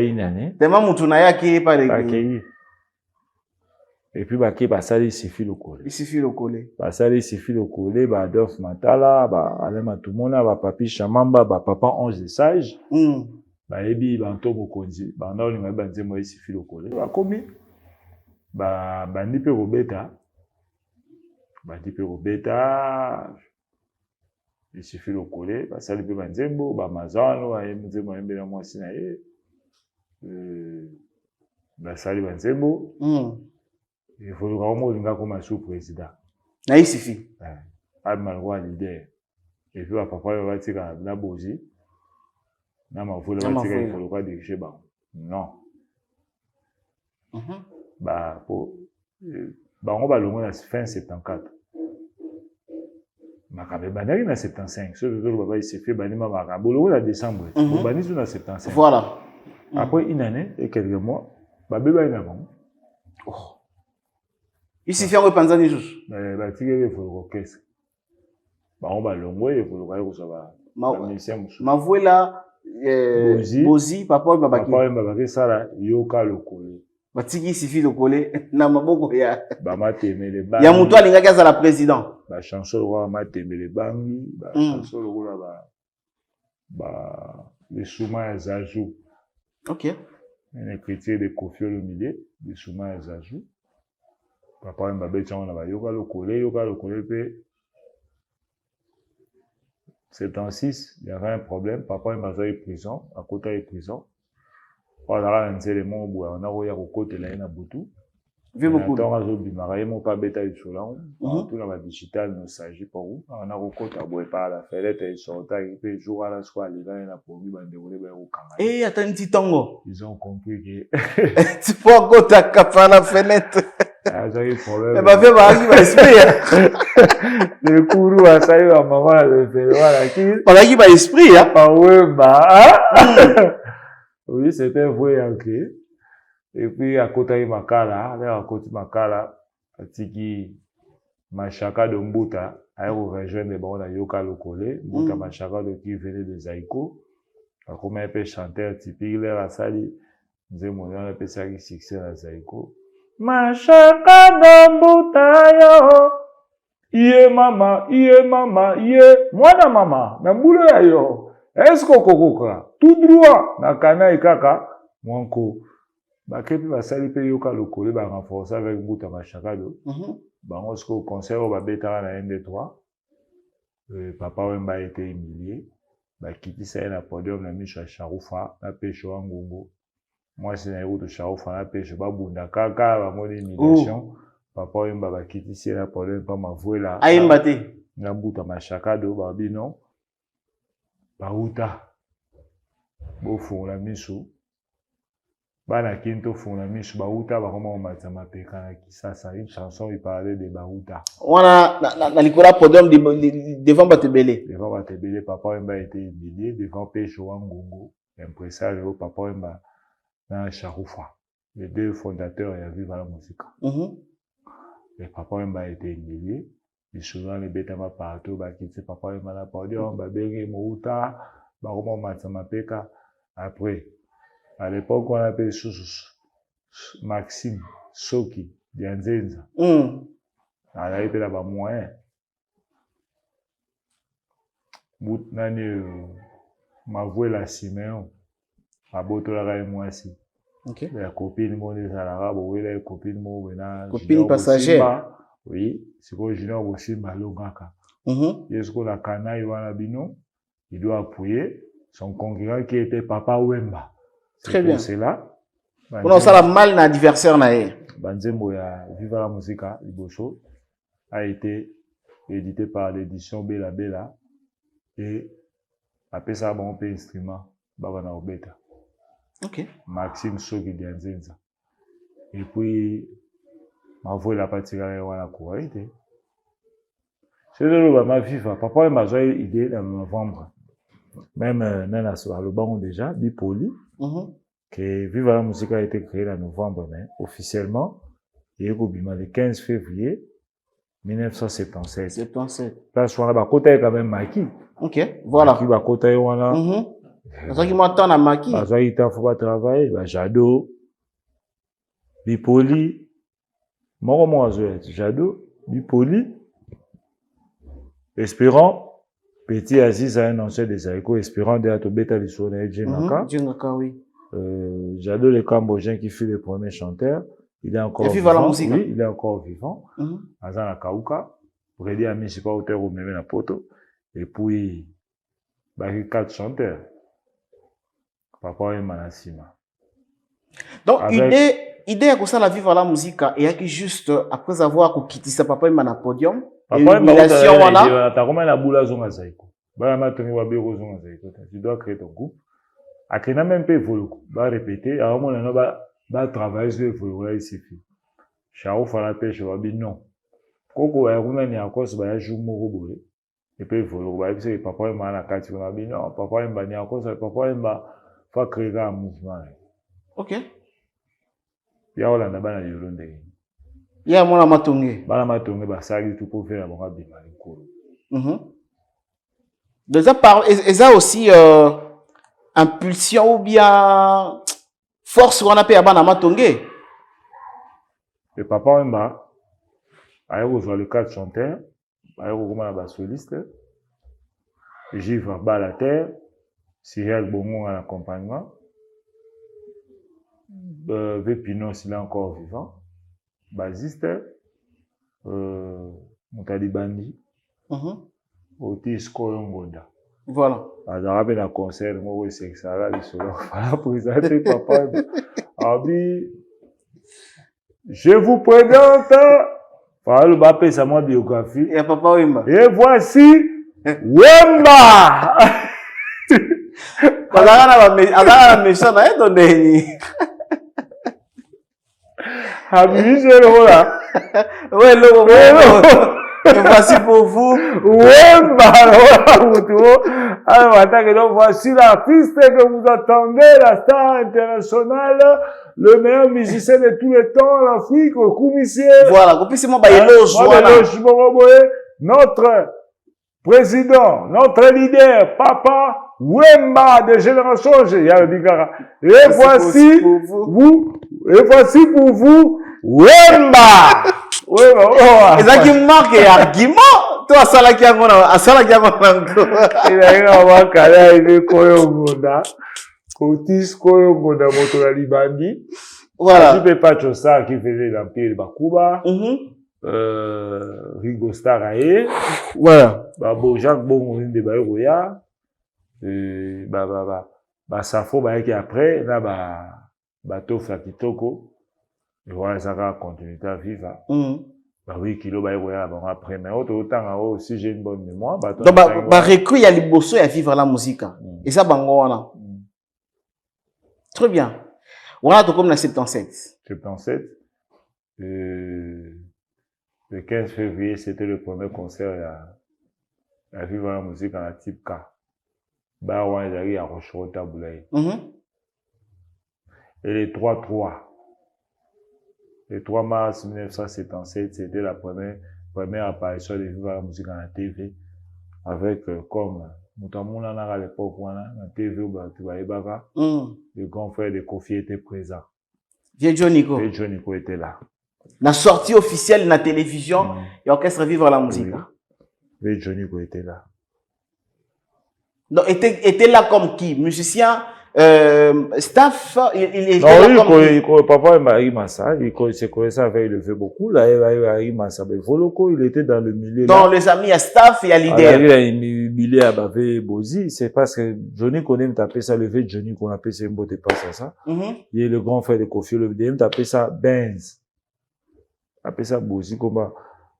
inane tellement mutu na yaki pa de et puis ba sali il suffit le coller ba Adolphe Matala ba Alema Tumona ba Papi Chamamba ba Papa Ange Sage ba ebi ba Ntobo Konzi ba ndoli ba nzemo il suffit le coller ba komi ba ndipe robeta il suffit de coller, ça lui peut manzembo, mazano, nzembo mbele moi sinaye, ça lui manzembo, il faut vraiment linga comme sous-président. Na il suffit. A malgré l'idée. Et puis papa va tirer na bozi. Na ma voulait va tirer il faut le diriger ba. Non. Bah pour on va le à fin 74. Makabe banari na 75. Ce que papa il s'est fait banima makabe le à décembre. Bon bani sur na 75. Voilà. Après une année et quelques mois, bah bébé il a bon. Il suffit en repentant des choses. Bah tirer il faut le caisse. Bah on va l'ongwe il faut le regarder ça va. Ma voix là Bozi papa babaki. Papa babaki sala yoka lokole. Batiki il suffit de coller na maboko ya. Ba matemele ba. Ya mutu alinga kaza la président. Ba chanson roi matemele bangi, ba chanson roi ba les souma ezaju. OK. Une écriture de Kofi Olomide, les souma ezaju. Papa mbabe tshana ba yoka lokole pe 76, il y avait un problème. Papa m'a fait prison, à côté de prison. On a lancé les mots, on a eu au côté de la Boutou. Vu beaucoup. On a eu du mariage, mon papa bêta du solan. Tout dans la digital, nous s'agit pour vous. On a eu côté à boire par la fenêtre et sortir et puis jour à la soirée, les gars, il a pour lui, ben, dérouler, ben, au Canada. Eh, attends un petit tango. Ils ont compris que. Tu peux encore t'accaparer la fenêtre. Ah, j'ai eu problème. Eh, bah, fais ma qui va esprit, le courroux a salué à maman, le fait, voilà, qui. Voilà qui va esprit, hein. Ah ouais, bah, oui, c'était vrai, ok. Et puis, à côté de Makala, à côté de Makala, à Tiki, Machaka de Mbuta, a rejoint les bons à Yoka Lokole, Mbuta Machaka de qui venait de Zaïko. Comme un peu chanteur typique, l'air à Sali, nous avons un peu ça qui succès à Zaïko. Machaka de Mbuta yo. Iye mama, mwana mama, na mbulu ya yo. Est-ce qu'on kokoka? Tout droit, na kana ikaka, mwanko. Bakepi basali pe yoka lokole, ba renforcer avec Mbuta Machaka do. Bango sko concert ba betara na ND3. Papa Wemba a été humilié. Ba kiti sa na podium na Misha Sharoufa, na pêche wangongo. Moi c'est na route Sharoufa na pêche ba bunda kaka ba moni humiliation. Papa Wemba ba kiti sa na podium pa ma voila. Aïmba te. Na Mbuta Machaka do ba bino. Ba uta. Bo fo la misu. Bana kinto fona misu bauta bakoma matama peka na kisasa une chanson il parlait de bauta wana na likora podium devant Batebele papa Wemba était humilié devant Pécho Wangongo impresario papa Wemba na Sharoufa les deux fondateurs et Viva la musique et papa Wemba était humilié les souvent les betama partout bakiti papa Wemba na podium babenge mouta bakoma matama peka après. À l'époque, on appelait Maxime Soki, Dianzenza. Elle a été là-bas moyen. Nani, ma voix la Siméon. A boto la gagne moi aussi. Ok. La copine, mon des Arabes, oui, la copine, mon benage. Copine passagère. Oui, c'est quoi, Junior aussi, Malongaka. Est-ce qu'on a canaille, Wanabino? Il doit appuyer son concurrent qui était Papa Wemba. Très bien. C'est là. On ça la mal na adversaire na ye. Banzembo ya Viva la Musica Iboso a été édité par l'édition Bella Bella et après ça bon peu instrument baba na obeta. OK. Maxime Soki Dianzenza. Et puis ma voix la partie wana kuwaite. C'est le ma viva papa m'a joyé idée en novembre. Même nana sur le banc déjà bipoli. Que Viva la Musique a été créé en novembre, mais officiellement, il est le 15 février 1977. 77. Là, on a côté quand même Maki. OK, voilà. Qui va côté on a. Ça qui m'attend à Maki. Ça il faut pas travailler, bah Jado, Bipoli, moi Jado, Bipoli, Espérant. Petit Aziz a annoncé des Zaïko, espérant d'être bêta du soleil, Djengaka, oui. J'adore le Cambodgien qui fut le premier chanteur. Il est encore vivant. Oui, il est encore vivant. Azana Kauka. Prédit à Michipa auteur au même na poto. Et puis, bah, 4 chanteurs. Papa et Manasima. Donc, avec idée à ça la vivre la musique et qui juste après avoir quitté sa papa et na podium. Papa humiliation wana. Ta comment la boula zonga zaiko. Ba ma tongi wa beko zonga zaiko. Tu dois créer ton groupe. Akena même pas évoluer. Ba répéter, à un moment donné ba travailler sur évoluer ici. Chao fala pêche wa bi non. Koko ya kuna ni akos ba ya jumo roboé. Et puis évoluer ba bi papa et ma na kati na bi non, papa et ba ni akos, papa et ba fa créer un mouvement. OK. Ya wala na bana yolonde. Ya mwana matonge. Bana matonge ba sali tout pour faire ba bi malikolo. Déjà et ça aussi impulsion ou bien force qu'on appelle à bana matonge. Le papa Wemba a eu le cadre chanteur, a eu le soliste, Gilles Balater, Cyril Bongo en accompagnement, Vépinon s'il est encore vivant, basiste, Moutali Bandi, Otis Kolongoda. Voilà. Alors, il y a un concert, moi, c'est ça, là, il voilà, présenter papa. Je vous présente, voilà, le Bappé, c'est ma biographie. Et papa Wemba. Et voici Wemba! Adara méchant, hein, donné. Amusez le là. Ouais, le et voici pour vous. Wemba! Alors, attendez, donc voici l'artiste que vous attendez, la star internationale, le meilleur musicien de tous les temps en Afrique, au commissaire. Voilà, notre président, notre leader, Papa Wemba de génération, il y a le Bigara. Et voici pour vous, Wemba! Et ça qui marque argument, toi, ça là qui a mon il a eu un wakala, il est koyongoda. Otis koyongoda, motola libandi. Voilà. Tu peux pas ça qui faisait l'empire de Bakuba. Rigo Starae. Voilà. Babo Jacques Bongo de Bayoya. Safo qui après, là, Tofa Kitoko. Et voilà, ça va continuer à vivre. Oui, kilo Bayoya, après, mais autant, si j'ai une bonne mémoire. Donc, recrue, il y a les bossos à vivre la musique. Et ça, bango, très bien. On a tout comme la 77. 77. Le 15 février, c'était le premier concert à vivre la musique en la type K. Barouan Zari à Rocherota Boulaye. Et les 3-3. Le 3 mars 1977, c'était la première apparition de vivre la musique en la TV. Avec, comme, Moutamounan à l'époque, la TV, le grand frère de Kofi était présent. Vieux Nico. Vieux Nico était là. La sortie officielle de la télévision et orchestre vivre la musique. Oui, Johnny était là. Donc, était là comme qui? Musicien, staff, il était non, là comme qui? Papa Massa, il se connaissait avec le vieux beaucoup, là, Massa, mais Voloko, il était dans le milieu. Dans les amis à staff et à leader. Il y a un milieu à Bavé Bozi, c'est parce que Johnny connaît, il appelle ça le vieux Johnny qu'on appelle ça, il pas ça. Il est le grand frère de Kofi, le DM, il appelle ça Benz. Appelle ça Bozi comme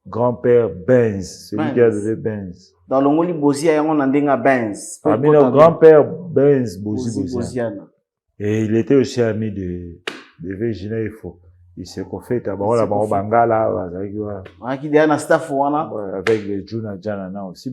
grand-père Benz, celui qui a donné Benz. Dans le Moli Bozi, on a un Benz. Ami le grand-père Benz Bozi. Et il était aussi ami de Virginia Ifo. Il s'est confié à Barola Bangala, avec le Juna Janana aussi,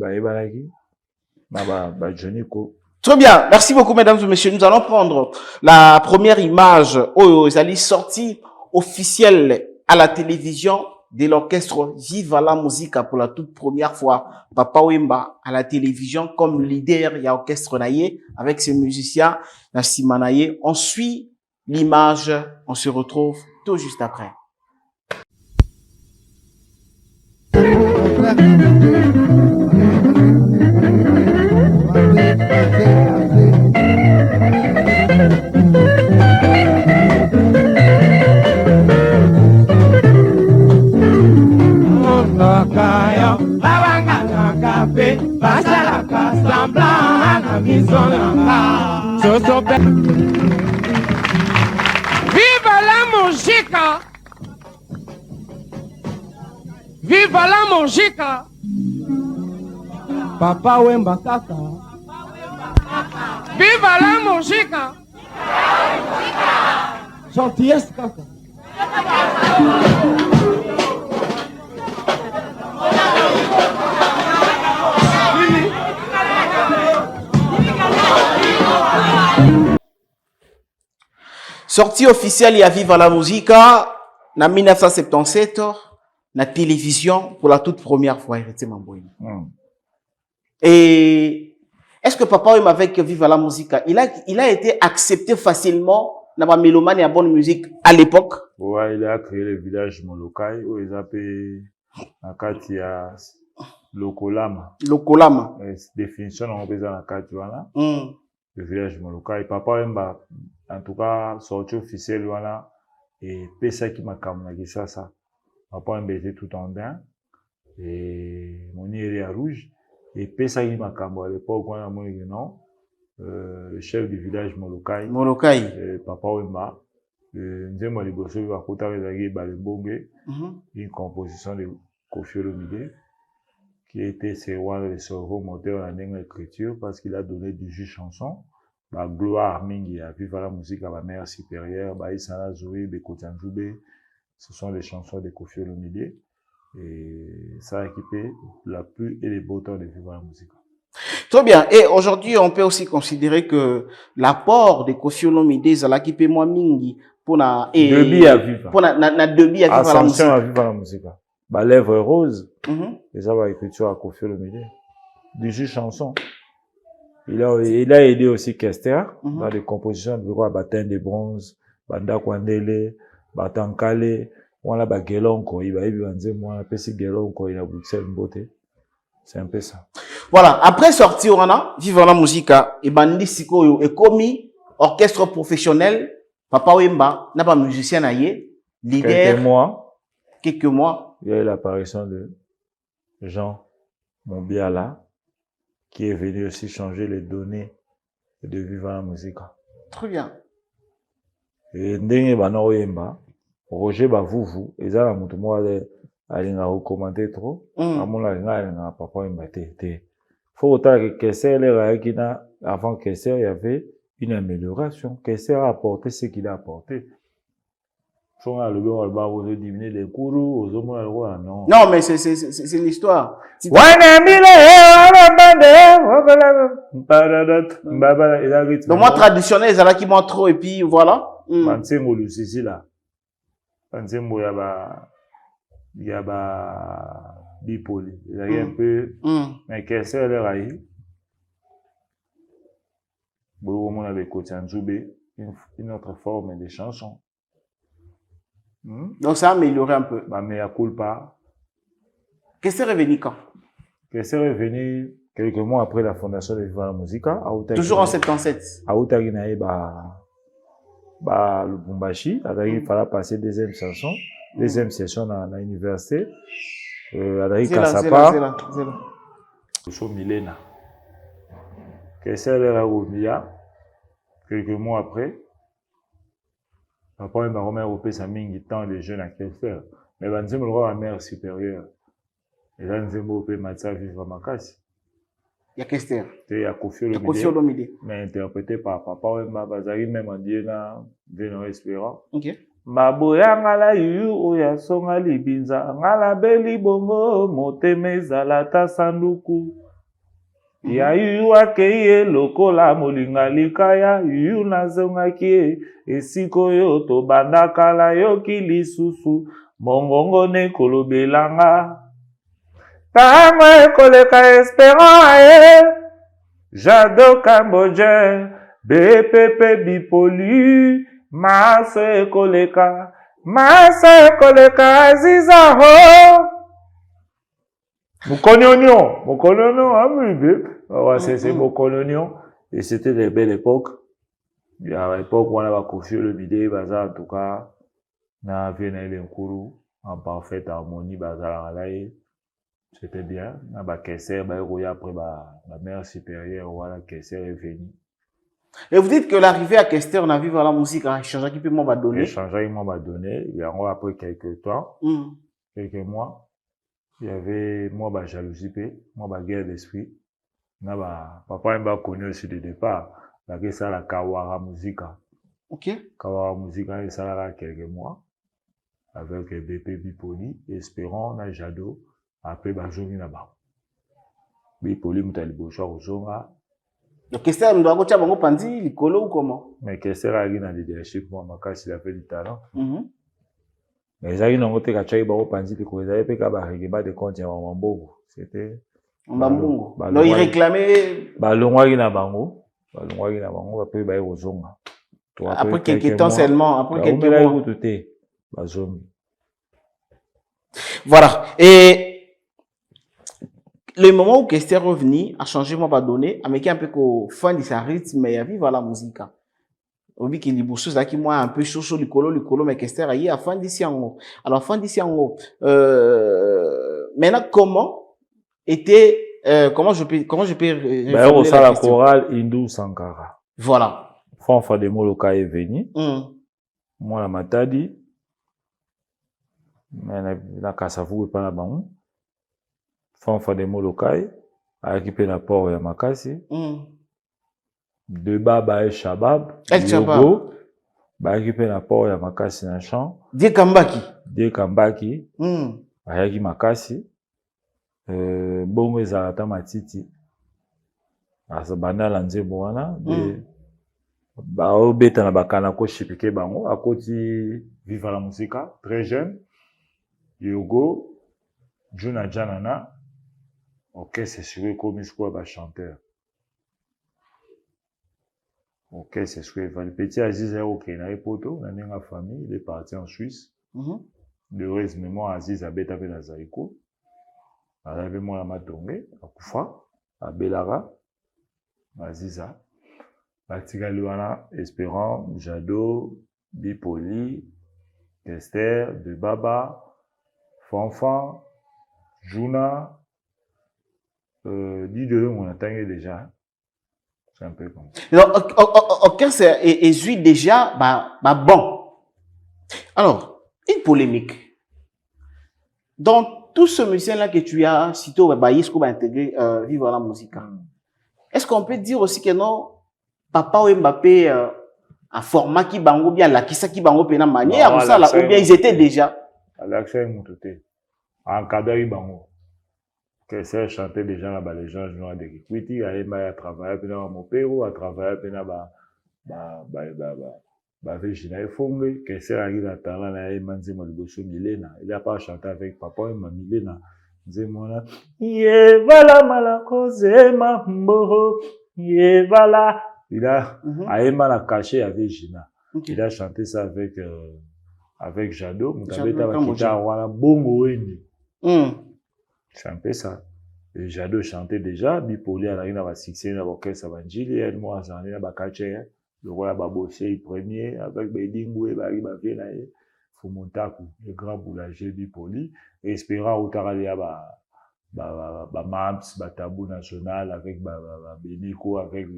Johnny Ko. Très bien. Merci beaucoup, mesdames et messieurs. Nous allons prendre la première image aux sortie officielle à la télévision de l'orchestre Viva la Musique pour la toute première fois. Papa Wemba à la télévision comme leader, il y a orchestre Naye avec ses musiciens, Nassima Naye. On suit l'image, on se retrouve tout juste après. Viva la Mojica! Viva la Mojica! Papa Wemba Kaka! Viva la Mojica! Gentillesse Kaka! Sortie officielle, il y a Viva la Musica, en 1977, la télévision pour la toute première fois. Et est-ce que Papa Wemba avec Viva la Musica, il a été accepté facilement dans la mélomane et la bonne musique à l'époque? Ouais, il a créé le village Molokai où ils appellent Akatia Lokolama. Lokolama. Définition on peut dans Akatia le village Molokai. Papa Wemba en tout cas sorti officiel voilà et pesa qui m'a kamna ça. Papa Wemba était tout en dain et mon est rouge et pesa qui m'a kamna à l'époque on a mon non le chef du village Molokai. Papa Wemba nous avons liboso va kota rezagi balembonge une composition de Koffi Olomide qui était le cerveau moteur en écriture parce qu'il a donné 18 chansons. Ba gloire mingi à Viva la Musique à la mère supérieure, ba Isana Zoé, Bekotanjoube, ce sont les chansons de Koffi Olomide et ça a équipé la pluie et les beaux temps de Viva la Musique. Très bien. Et aujourd'hui, on peut aussi considérer que l'apport de Koffi Olomide, ça l'a équipé moins mingi pour na Debi à Viva. Pour na Debi à Viva la Musique. Ascension à Viva la Musique. Ba lèvres roses. Et ça va écriture à Koffi Olomide. 18 chansons. Il a aidé aussi Kester dans les compositions de roi Bataille de bronze, Banda Kwandele, Batankale, on a Bagelonko, il va y avoir un peu si Gelonko, il a Bruxelles Mbote. C'est un peu ça. Voilà. Après sortir, on a Viva la Musica et Bandi Sikoyo et commis orchestre professionnel. Papa Wemba n'a pas musicien aïe, leader. Quelques mois. Il y a eu l'apparition de Jean Mombiala, qui est venu aussi changer les données de Viva la Musica. Très bien. Et Ndenge Bana Wemba, Roger Bavuvu, et ça, la moutouma, elle a recommandé trop. Amon la linga, Papa Wemba, faut autant que Kesser, avant Kesser, il y avait une amélioration. Kesser a apporté ce qu'il a apporté. Non, mais c'est l'histoire. Le mot traditionnel, c'est là qui montre trop, et puis voilà. Bipoli. Il y a un peu, mais qu'est-ce que c'est là? On a des côtés en Zoubé, une autre forme de chansons. Donc ça a amélioré un peu. Bah, mais à culpa. Qu'est-ce qui est revenu quand? Qu'est-ce qui est revenu quelques mois après la fondation de Viva la Musica. Toujours en 77. À Outaginaï, Lubumbashi, il fallait passer deuxième session dans l'université. Adari Kasapa. Sur Milena. Qu'est-ce que c'est quelques mois après. Papa et ma mère au sa mingi tant les jeunes à quel faire. Mais ben nous roi la mère supérieure. Et là nous avons opé Matsa Viva Makasi. Il y a Kester. Il y a Koffi Olomide. Mais interprété par Papa et ma bazari même en Dieu na Vénon Espérant. OK. Maboya ngala yu oya songa libinza ngala beli bongo moteme zalata sanduku. Ya yu akeye lokola molinga likaya yu nazonga kie esiko yo to bandakala yo kilisusu mongongo ne kolobelanga tango ekoleka espérant jado cambodgien BPP bipoli masa ekoleka aziza ho Mokononio, c'est Mokononio. Et c'était des belles époques. Il y a l'époque où on avait Koffi Olomide, en tout cas, on avait Nkuru, en parfaite harmonie, c'était bien. On a Kesser, après, la mère supérieure, voilà, Kesser est venu. Et vous dites que l'arrivée à Kester, on a vu la musique, a changé qui peut m'en donner. Changé m'en donné. Il y a après quelques temps, quelques mois, il y avait moi bah jalousie, moi bah guerre d'esprit. Na ba papa m'a connu aussi de départ. La que ça la Kawara Musica. Ok. Kawara Musica et ça là quelques mois avec BP Bipoli, Espérant, na Jado. Après bah journée là-bas. Bipoli mutali bocha ozonga. Donc, qu'est-ce que tu as dit, Pandi, Licolo ou comment? Mais qu'est-ce que tu as dit dans le leadership, moi, il a fait du talent. Mais ça, il a dit que tu as dit que Pandi, il a fait des comptes en Mambogo. C'était. Mbambongo. Donc, il réclamait. Balongwa na bango. Balongwa na bango. Après, il a ozonga. Après quelques temps seulement. Après quelques mois. Voilà. Et. Le moment où Kester est revenu, a changé mon donné, a mis un peu qu'au fin de sa rythme, mais il y a vive la musique. Au bout qu'il y a des choses qui moi un peu chaud le colo, mais Kester a eu à fin d'ici en haut. Alors, fin d'ici en haut. Maintenant, comment était, comment je peux, ben, on sait la chorale Hindou Sankara. Voilà. Fanfa de Moloka est venu. Moi, la matadi. Mais la Kassavou est pas là-bas. Fanfa de Molokai, a équipé la port et Makasi. De Baba et Shabab. El Shabab. A équipé la port et Makasi dans le champ. Die Kambaki. Die Kambaki. A équipé Makasi. Bongo Zarata Matiti. A Sabana Lanze Moana. Ba obeta na bakana ko shipike bango. A koti Viva la Musica. Très jeune. Yogo. Juna Janana. Ok, c'est sûr comme il va chanteur. Ok, c'est sûr. Le petit Aziz est ok. Il a poto, il a une famille, il est parti en Suisse. Heureusement, moi, Aziz a bêta avec la Zaïko. Il avait moi la matongé, à Koufa, à Belara, Aziza. Batiga Luana, Espérant, Jado, Bipoli, Kester, De Baba, Fanfan, Juna. Dit de on attend déjà. C'est un peu comme ça. Ok, c'est déjà, bon. Alors, une polémique. Dans tout ce musicien-là que tu as cité, Baïsco va intégrer Vivre la musique. Est-ce qu'on peut dire aussi que non, Papa ou Mbappé a format qui bango bien, la kisa qui bango pena manière, ou ça là, ou bien ils étaient déjà. L'accès est monté. En cadre, ils bango. Que c'est chanter déjà là-bas, les gens jouent des Kikwiti, à travailler dans mon père, à travailler dans Virginia Fongue, que c'est là, il a talent, il m'a dit, Milena. Il n'a pas chanté avec papa, il m'a Milena. Zemona, Yevala malakose mambo, Yevala. Il a, Aïma l'a caché avec Gina. Il a chanté ça avec Jado, Moutabeta Bakita, voilà, bongo eni. C'est un peu ça. Et Jado chantait déjà, Bipoli a la va succès dans l'orchestre Avanjili, et moi, j'en ai la caché, le roi Babosé, premier, avec Bedingwe, Bari Bavelaye, Fumontaku, le grand boulanger Bipoli, espérant au Taralia, Maps, Tabou National, avec Beniko, avec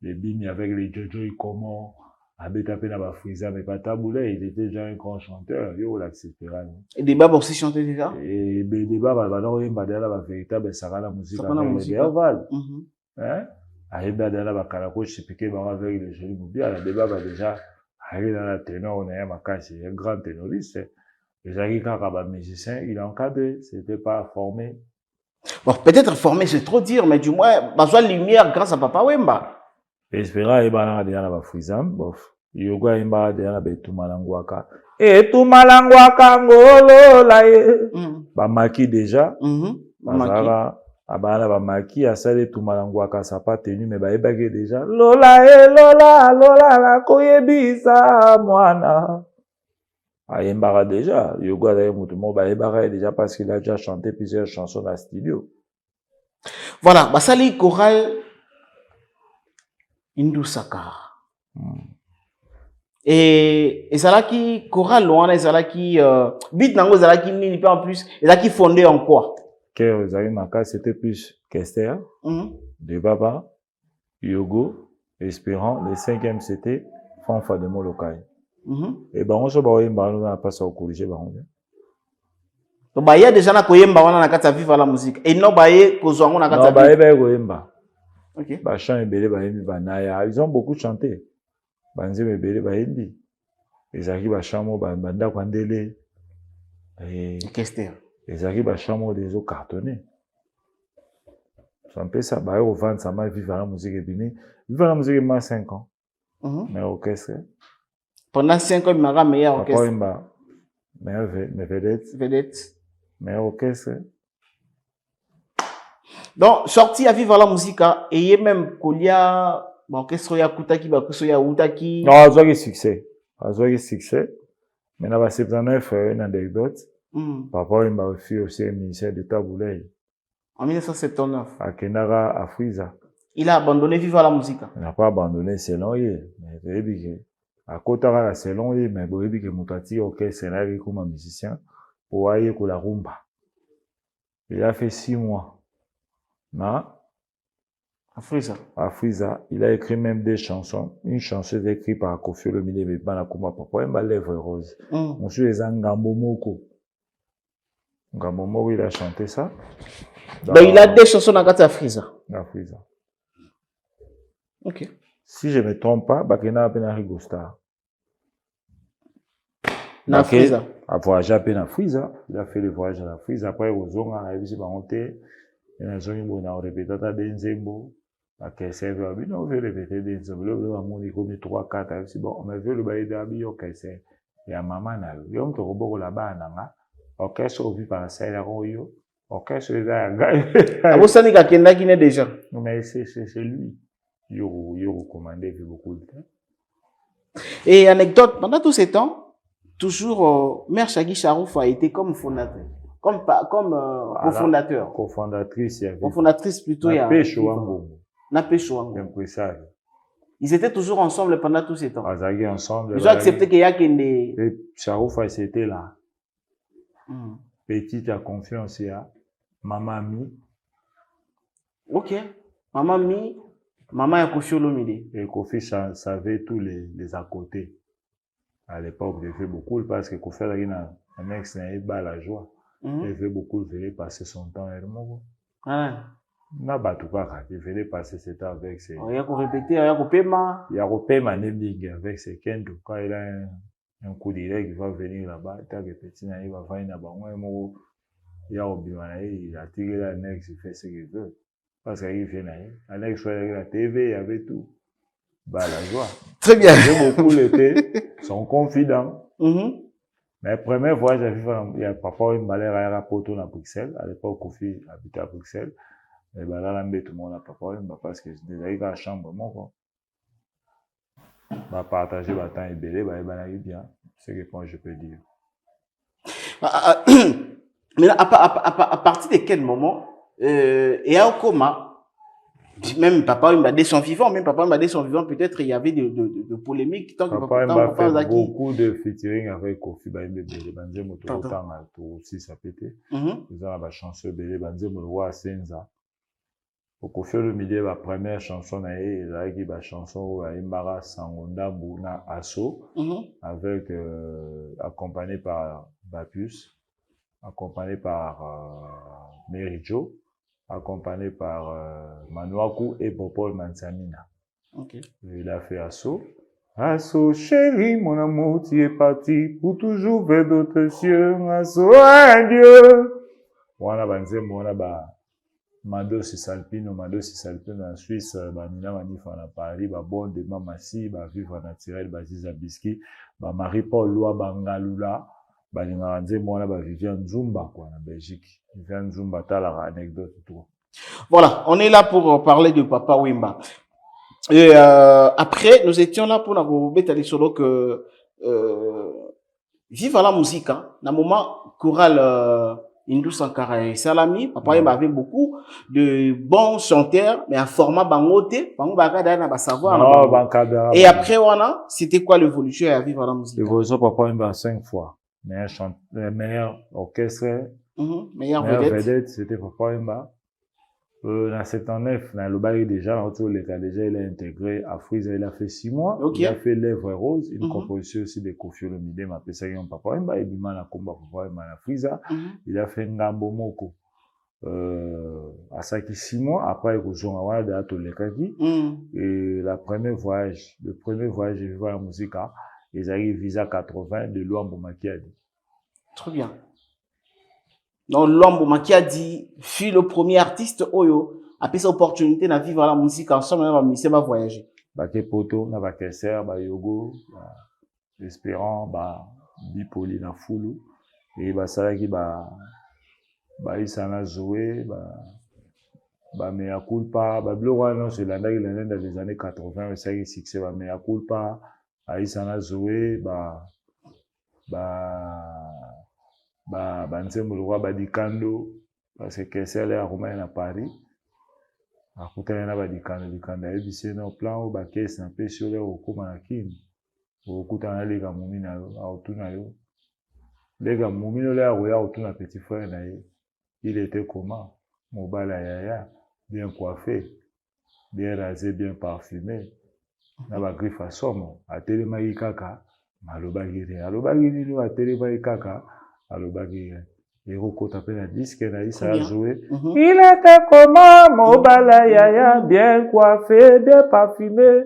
les Bini, avec les Jojo et comment, Abetapé n'a pas frisé, mais pas Taboulé, il était déjà un grand chanteur, yo, l'acceptera. Et Débat aussi chantait déjà? Et Débat, non, il m'a dit la véritable, ça va la musique, avec les Val. Hein? Aïba de la Karako, je sais piqué, avec les jolis mobiles, la Débat va déjà, arriver dans la ténor, on a un macasse, un grand ténoriste. Les gens qui musicien, il a encadré, c'était pas formé. Bon, peut-être formé, c'est trop dire, mais du moins, besoin de lumière grâce à Papa Wemba. Espérant, il va aller dans la frisam, bof. Yoga, il va aller dans la Tumalangwaka. Et Tumalangwaka, ngolo, la maki déjà. Bazara, abana, maki, a salé Tumalangwaka, ça pas tenu, mais bagé déjà. Lola, la koyebisa, moana. Ayembara déjà. Yoga, d'ailleurs, moutoumou, Ayembara déjà parce qu'il a déjà chanté plusieurs chansons dans le studio. Voilà, Basali Choral Hindou Sankara. Et ça là qui choral loin, ça là qui bit nango, ça là qui ni pas en plus, et là qui fondé en quoi? Que vous avez marqué, c'était plus Kester, De Baba, Yogo, Espérant, le 5e c'était Fanfa de Molokai. Mhm. Et ben, on se bat au Yemba, on a passé au corriger, ben, Donc, bah, il y a des gens qui ont vivre la musique. Et non, bah, il y a non, bah, il y a au Yemba. Ok. Bah, chant et belé, bah, ils ont beaucoup chanté. Bah, ils ont belé, bah, ils les arrivent à chamo, bah, banda, kwandele. Et les arrivent à chamo, des eaux cartonnées. C'est un peu ça, bah, au vent, ça m'a vivre la musique et puis, vivre la musique, il 5 ans. Mais orchestre. Pendant 5 ans, il m'a meilleur orchestre. Meilleur vedette. Meilleur orchestre. Donc, sorti à vivre la musique, et il y a même Kolia, orchestre ya Kutaki, ya Utaki. Non, à Zouagi succès. Maintenant, bah, 79, une anecdote. Papa, il m'a offert aussi un ministère d'État Boulay. En 1979. À Kenara, à Fouiza. Il a abandonné vivre la musique. Il n'a pas abandonné, c'est long, mais à Kotara, c'est long, mais il y a Moutati, orchestre, scénario, comme un musicien, pour aller pour la rumba. Il a fait 6 mois. À Fouiza. À Fouiza, il a écrit même des chansons. Une chanson écrite par Kofi Olomide, mais pas la Kuma Papa, il m'a lèvre rose. Monsieur les Ngambomoko. Ngambomoko, il a chanté ça. Ben, il a des chansons dans la Fouiza. À Fouiza. Ok. Si je ne me trompe pas, Bakena a peine Rigosta. Na Fouiza. A voyagé à peine à Fouiza. Il a fait le voyage à la Fouiza. Après, il a vu si monter. Il a joué un répété à Denzembo. À Kessel, il a répété Denzembo. Il a commis 3, 4. Il bon, on a vu le bail d'Abi au Kessel. Il y a maman, il y a un robot là-bas. Orchestre au vu par la salle à Royo. Orchestre là. Ah, vous savez qu'il y a qui est déjà. Mais c'est lui. Il recommandé beaucoup de temps. Et anecdote, pendant tous ces temps, toujours, Mère Chagui Charouf a été comme fondateur. Comme cofondateur. Cofondatrice, il y avait. Cofondatrice plutôt, il y a. Napé Chouango. Ils étaient toujours ensemble pendant tous ces temps. Ensemble. Ils ont accepté qu'il y a des. Et Charouf, c'était là. Petite à confiance, il y a. Maman Mi. Ok. Maman Mi. Maman a Kofi Olomide. Et Kofi savait tous les à côté. À l'époque, il fait beaucoup parce que Kofi a un ex n'a pas la joie. Il fait beaucoup, il venait passer son temps avec moi. N'a pas tout pas il venait passer ce temps avec ses. Il y a qu'on répéter, il y a qu'on paiement. Il y a qu'on paiement avec ses kendo. Quand il a un coup direct, il va venir là-bas. Tant que petit, il va venir là-bas. Moi, il y a il a tiré la nex, il fait ce qu'il veut. Parce qu'il vient là, Alex fait la TV, il y avait tout. Bah, la joie. Très bien. J'ai beaucoup l'été, sont confidents. Mais la première fois, j'ai vu, il y a papa, il m'a l'air à Rapoto à Bruxelles. À l'époque, Kofi habitait à Bruxelles. Et ben là, tout le monde a papa, parce que j'ai déjà eu la chambre, moi, quoi. Bah, partager, bah, temps et belé, bah, il va bien. C'est ce que je peux dire. Mais à partir de quel moment, et à coma, même papa il m'a dit son vivant, peut-être il y avait de polémiques. Tant papa il m'a fait beaucoup de featuring avec Kofi Baïmbe Bélé, Banze Moto, autant à tout aussi ça pétait. Ils ont la chanson Bélé, Banze Moto, Senza. Au Kofi Olomide, la première chanson, il a écrit la chanson Imbara Sangonda Bouna Asso, avec, accompagné par Bapus, accompagné par Merijo, accompagné par Manuaku et Popol Mansamina. Il a fait Asso. Asso, chérie, mon amour, tu es parti pour toujours vers d'autres cieux. Asso, adieu. Voilà, Banzem, voilà, Mado Cisalpino en Suisse, Nina Manif en Paris, Bon de Mamassi, Vivre Naturel, Ziza Biski, Marie-Paul Loa Bangalula, Viviane Zumba, quoi, en Belgique. Viviane Zumba, t'as la anecdote, tout. Voilà, on est là pour parler de Papa Wemba. Et après, nous étions là pour nous mettre à l'isolo que vive la musique, hein. Dans le moment, chorale Indou Sankara et Salami, Papa Wemba avait beaucoup de bons chanteurs, mais un format bangoté, savoir. Et après, c'était quoi l'évolution à vivre la musique? L'évolution, Papa Wemba 5 fois. Meilleur orchestre, meilleur vedette, c'était Papa Wemba. Dans 79, dans le bail déjà, déjà, il a intégré à Friza, il a fait 6 mois. Okay. Il a fait Lèvres Roses, une composition aussi de Koffi Olomide, m'a appelé ça Papa Wemba, et Bima na Komba Papa Wemba na Friza. Il a fait Ngambo Moko. À ça qui 6 mois, après, il a fait Ato Lekaki. Et le premier voyage, j'ai vu la musique, ils arrivent visa 80 de Luambo Makiadi. Très bien. Donc, Luambo Makiadi fut le premier artiste Oyo a pris cette opportunité de vivre la musique ensemble, on va voyager. Baké Poto, na Bakesser, ba Yogo, Espérant, ba Bipoli na Fulu, et ba Salaki ba Isana Zoé, ba Mea Culpa, ba Blora, c'est l'année dans les années 80, c'est qui succès, ba Mea Culpa, ba Isana Zoé, Nzembo le roi Badikando, parce que c'est là Romain à Paris. À côté de la Badikando, et puis c'est un plan où Baké c'est un peu sur le Rokomanakin. Au côté de les gars Moumina, à Otunayo. Les gars Moumino là, où il y a Otuna petit frère, il était comment? Mobala Yaya, bien coiffé, bien rasé, bien parfumé. Na ba griffe à somme, à Télémaï Kaka, Malobagiri. Alobagiri, nous à Télémaï Kaka. Alobagiri. Et Roko tapé la disque, ça a joué. Il était comment, Mobala Yaya, bien coiffé, bien parfumé,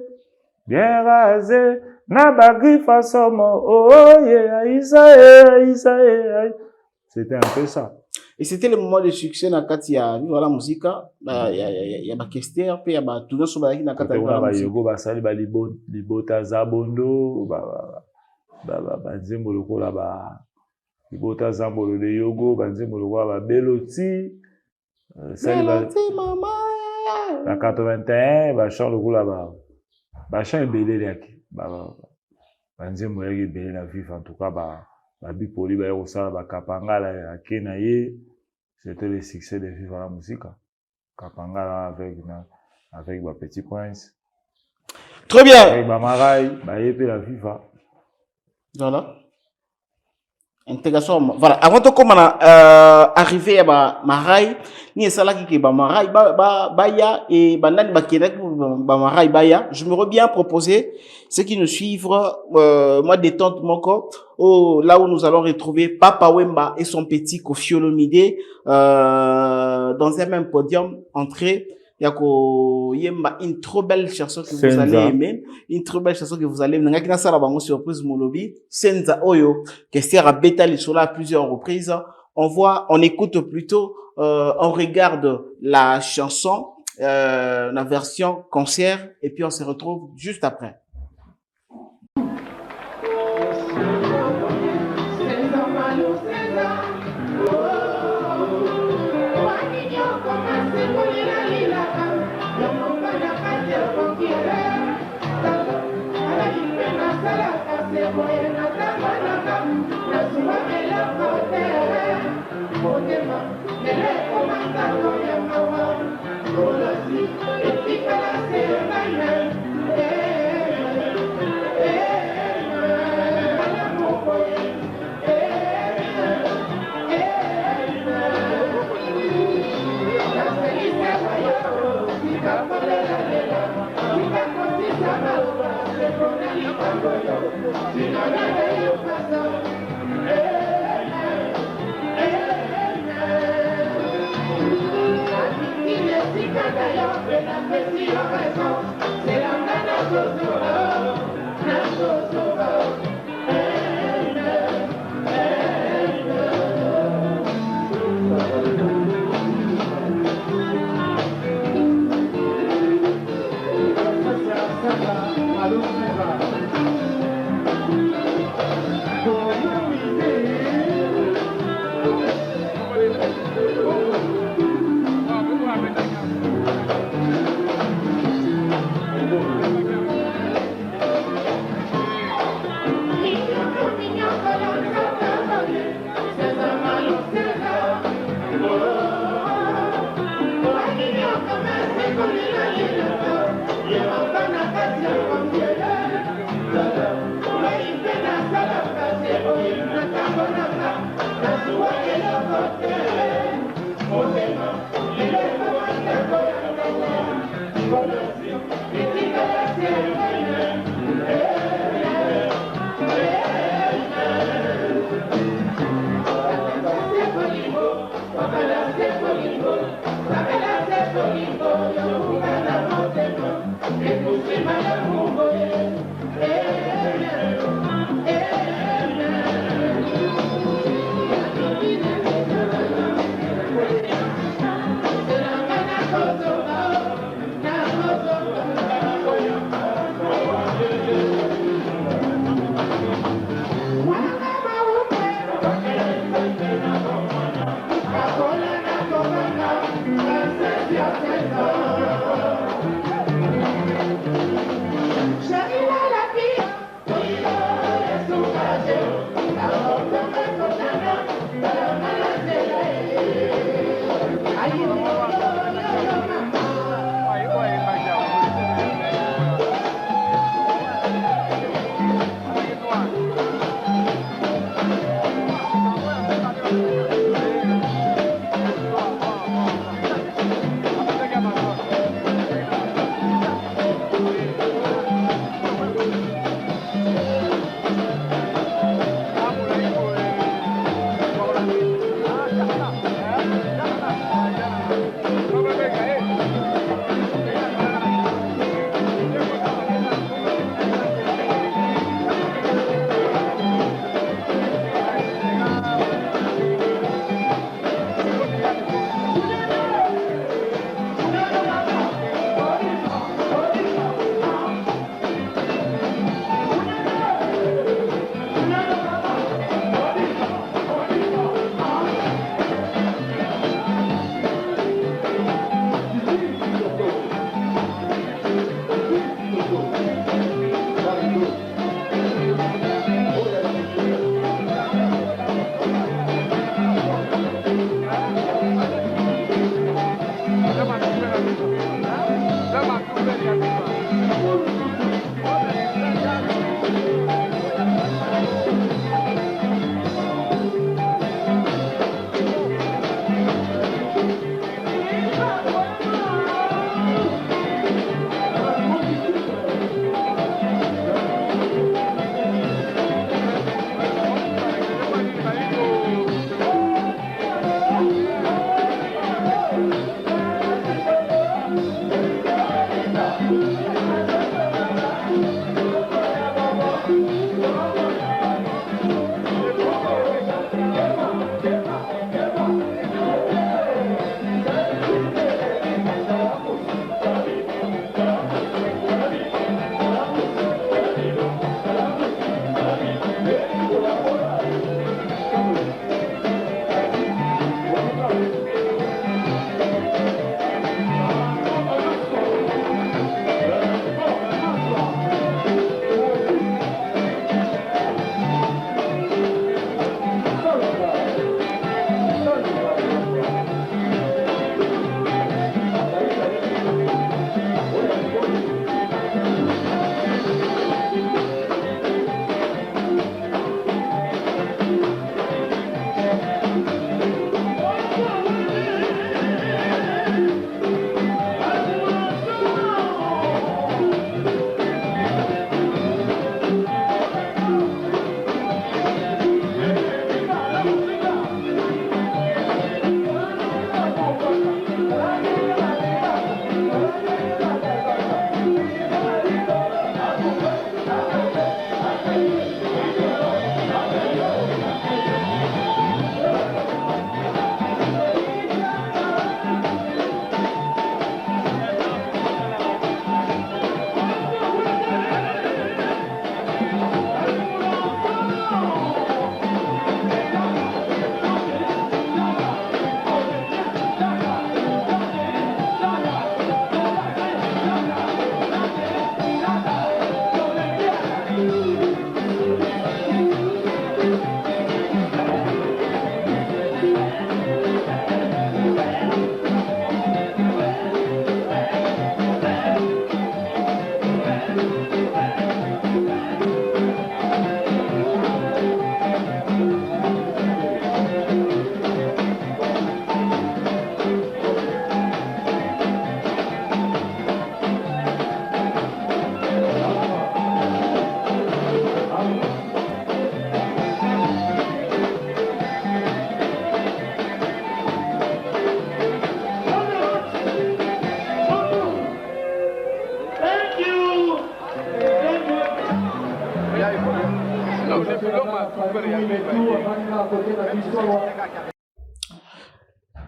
bien rasé. Na ba griffe à somme, oh yeah, Isaïe. C'était un peu ça. Et c'était le moment de succès dans Katia, voilà la musique, il y a Bakester, puis il y a tout le monde qui n'a Katia. Yogo basali ba libota zabondo, nzembo lokola ba libota zambolo de Yogo, nzembo lokola ba Beloti, Beloti mama. Na 81, ba chant lokola ba chant ebele yaki, nzembo yaki ebele na vivre en tout cas ba Bipoli ba yosala ba Kapangala ya Kenaye. C'était le succès de Vivre la musique. Kapangala avec ma Petit Prince. Très bien. Avec Bamarai, Bayepe la Viva. Voilà. Intégration. Voilà. Avant de comment arriver à Marai, ni ça là qui est Bamarai, Baya et Banani Bakenek, Bamarai Baya. Je me bien proposer ceux qui nous suivent, moi détente mon corps, là où nous allons retrouver Papa Wemba et son petit Koffi Olomide, dans un même podium, entrée. Yako Yemba, une trop belle chanson que vous allez aimer, une trop belle chanson que vous allez aimer. N'a ça la bango surprise molobi, Senza Oyo, que c'est à bêta les sola à plusieurs reprises. On écoute plutôt, on regarde la chanson, la version concert, et puis on se retrouve juste après.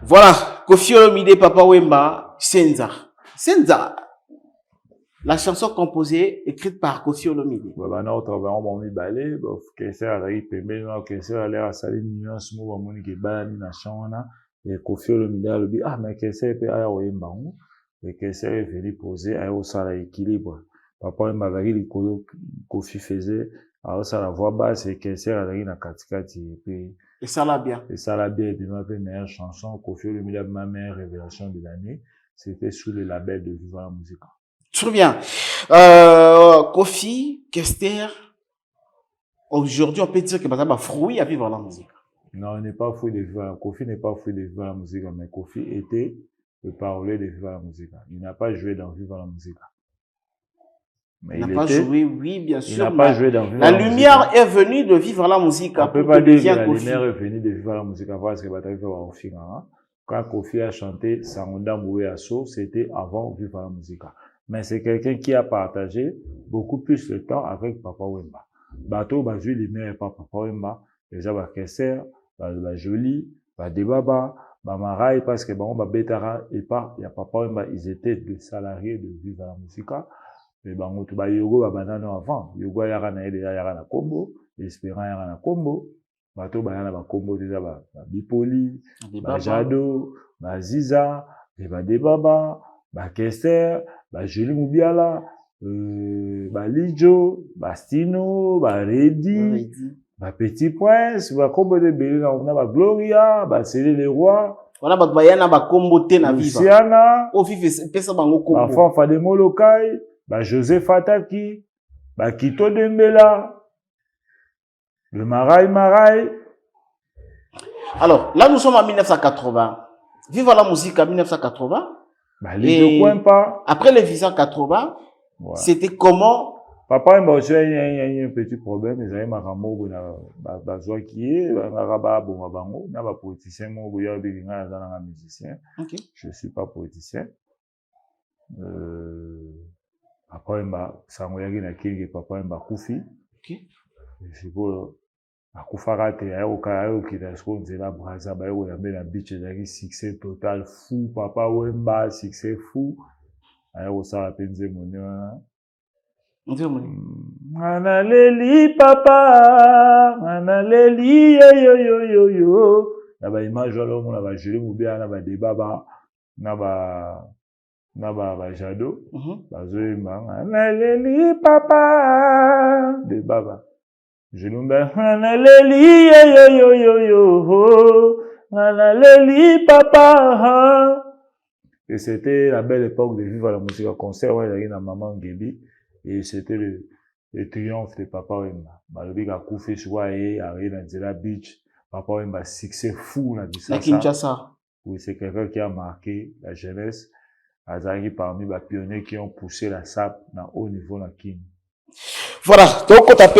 Voilà, Koffi Olomide, Papa Wemba, Senza. Senza, la chanson composée, écrite par Koffi Olomide. Bah, non, travaillons, bon, mi balé, bon, qu'est-ce à la pembe, non, qu'est-ce à l'air à salir, mignon, smou, bon, monique, balani, na chana, et Koffi Olomide, a le bi, ah, mais qu'est-ce à faire, Wemba, et qu'est-ce à venir poser, à au sala équilibre. Papa Wemba, le Koffi faisait, à au sala voix basse, et qu'est-ce à la na katikati, et puis, et ça l'a bien. Et ça l'a bien, et puis ma meilleure chanson, Koffi Olomide, ma meilleure révélation de l'année, c'était sous le label de Viva la Musique. Très bien. Koffi, Kester, aujourd'hui, on peut dire que c'est un fruit à Viva la Musique. Non, il n'est pas fruit de Viva la Koffi n'est pas fruit de Viva la Musique, mais Koffi était le parolier de Viva la Musique. Il n'a pas joué dans Viva la Musique. Mais il n'a pas joué, oui, bien sûr. Il n'a pas joué dans Viva la la Musique. lumière est venue de Vivre la Musique. On ne peut pas dire que la lumière est venue de Vivre la Musique parce que quand Koffi a chanté Sangonda Moué Asso, c'était avant Vivre la Musique. Mais c'est quelqu'un qui a partagé beaucoup plus le temps avec Papa Wemba. Bateau, bah, joué lumière par Papa Wemba. Déjà, bah, Kesser, bah, Jolie, bah, Debaba, bah, Maraï, parce que, bon, bah, Betara et pas, il y a Papa Wemba, ils étaient des salariés de Vivre la Musique. Mais bango tu ba yogo ba banano avant yogo yaka na ede yaka na kombo espérant yaka na kombo bato ba yana ba kombo déjà ba bipoli ba jado ba ziza et ba debaba ba Kester ba Julie Mubiala ba Lijo ba Stino ba Redi ba Petit Prince ba kombo de belé na ba Gloria ba Célé les rois voilà ba bayana ba kombo te na Viva Luciana o fifi pesa bango kombo ba Fanfa de Molokai bah Joseph Ataki, bah Kito Dembela, le Maraï. Alors, là nous sommes en 1980. Viva la Musique en 1980. Bah les deux coins pas. Après les visas 80, ouais. C'était comment? Papa il y a un petit problème, ils avaient maramo na joie qui est ngaba bon bango, na ba politicien mo boya de ngana za musicien. OK. Je suis pas politicien. Papa Wemba sangoyaki na kingi Papa Wemba kufi. OK. Siko akufaka te ayokita siko nzela braza bayokoyambe na beach ezalaki succès total fou Papa Wemba succès fou ayokosala mpe nzembo nde wana ngana leli papa ngana leli yoyoyoyoyo na baimage wana omona ba Julie Mubiala na badebaba na ba jado bazoyemba ngana leli papa de baba Julumba ngana leli yoyoyoyo ngana leli papa. Et c'était la belle époque de Viva la Musique à concert où il y a maman Ngebi et c'était le triomphe de Papa Wemba. Malobi a koufi soit et arrivé dans Zela Beach. Papa Wemba succès fou na Kinshasa. Oui, c'est quelqu'un qui a marqué la jeunesse. Azaki parmi les pionniers qui ont poussé la SAP dans haut niveau la Kin. Voilà, donc on tapé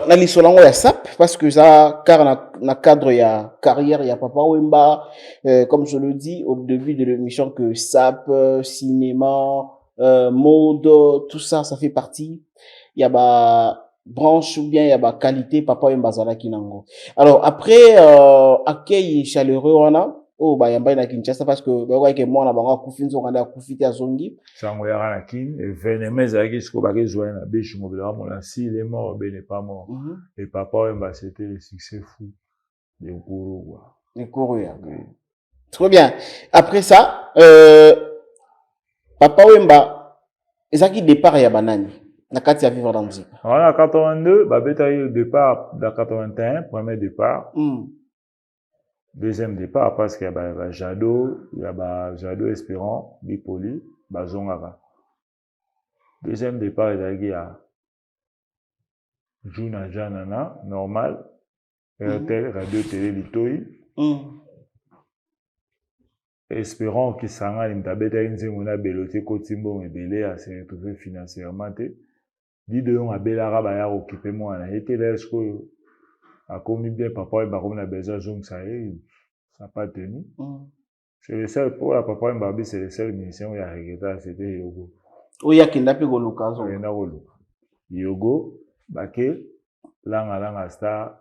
la lisolango ya SAP parce que ça car na cadre ya carrière ya Papa Wemba comme je le dis au début de l'émission que SAP cinéma mode tout ça fait partie il y a ba branche ou bien il y a ba qualité Papa Wemba zalaki nango. Alors après accueil chaleureux wana oh ba yamba na Kinshasa parce que ba ke moi na bango kufinzo kanda kufiti azongi sango ya na kin événement ezaki siko ba ke joindre na biche mobile mon si il est mort ben n'est pas mort et Papa Wemba c'était le succès fou de Nkuru Nkuru ya très bien après ça Papa Wemba ezaki départ ya banani na kati ya Vivre la Musique en 82 ba beta eu départ dans 81 premier départ deuxième départ parce qu'il y a Jado, il y a Jado Espérant, Bipoli, Bazongara. Deuxième départ, il y a Juna Janana, normal, RTL, Radio Télé Litoi. Espérant qu'il s'en aille, il y a Beloté Kotimbo et Belé à se retrouver financièrement. Dit de on a Belara Bayar occupé moi, il était là, a commis bien Papa Wemba comme on a besoin zoom ça n'a pas tenu. C'est le seul pour la Papa Wemba c'est le seul musicien où il y a regretté c'était Yogo. Oui, il y a qui n'a pas eu l'occasion. Yogo, Baké, langa star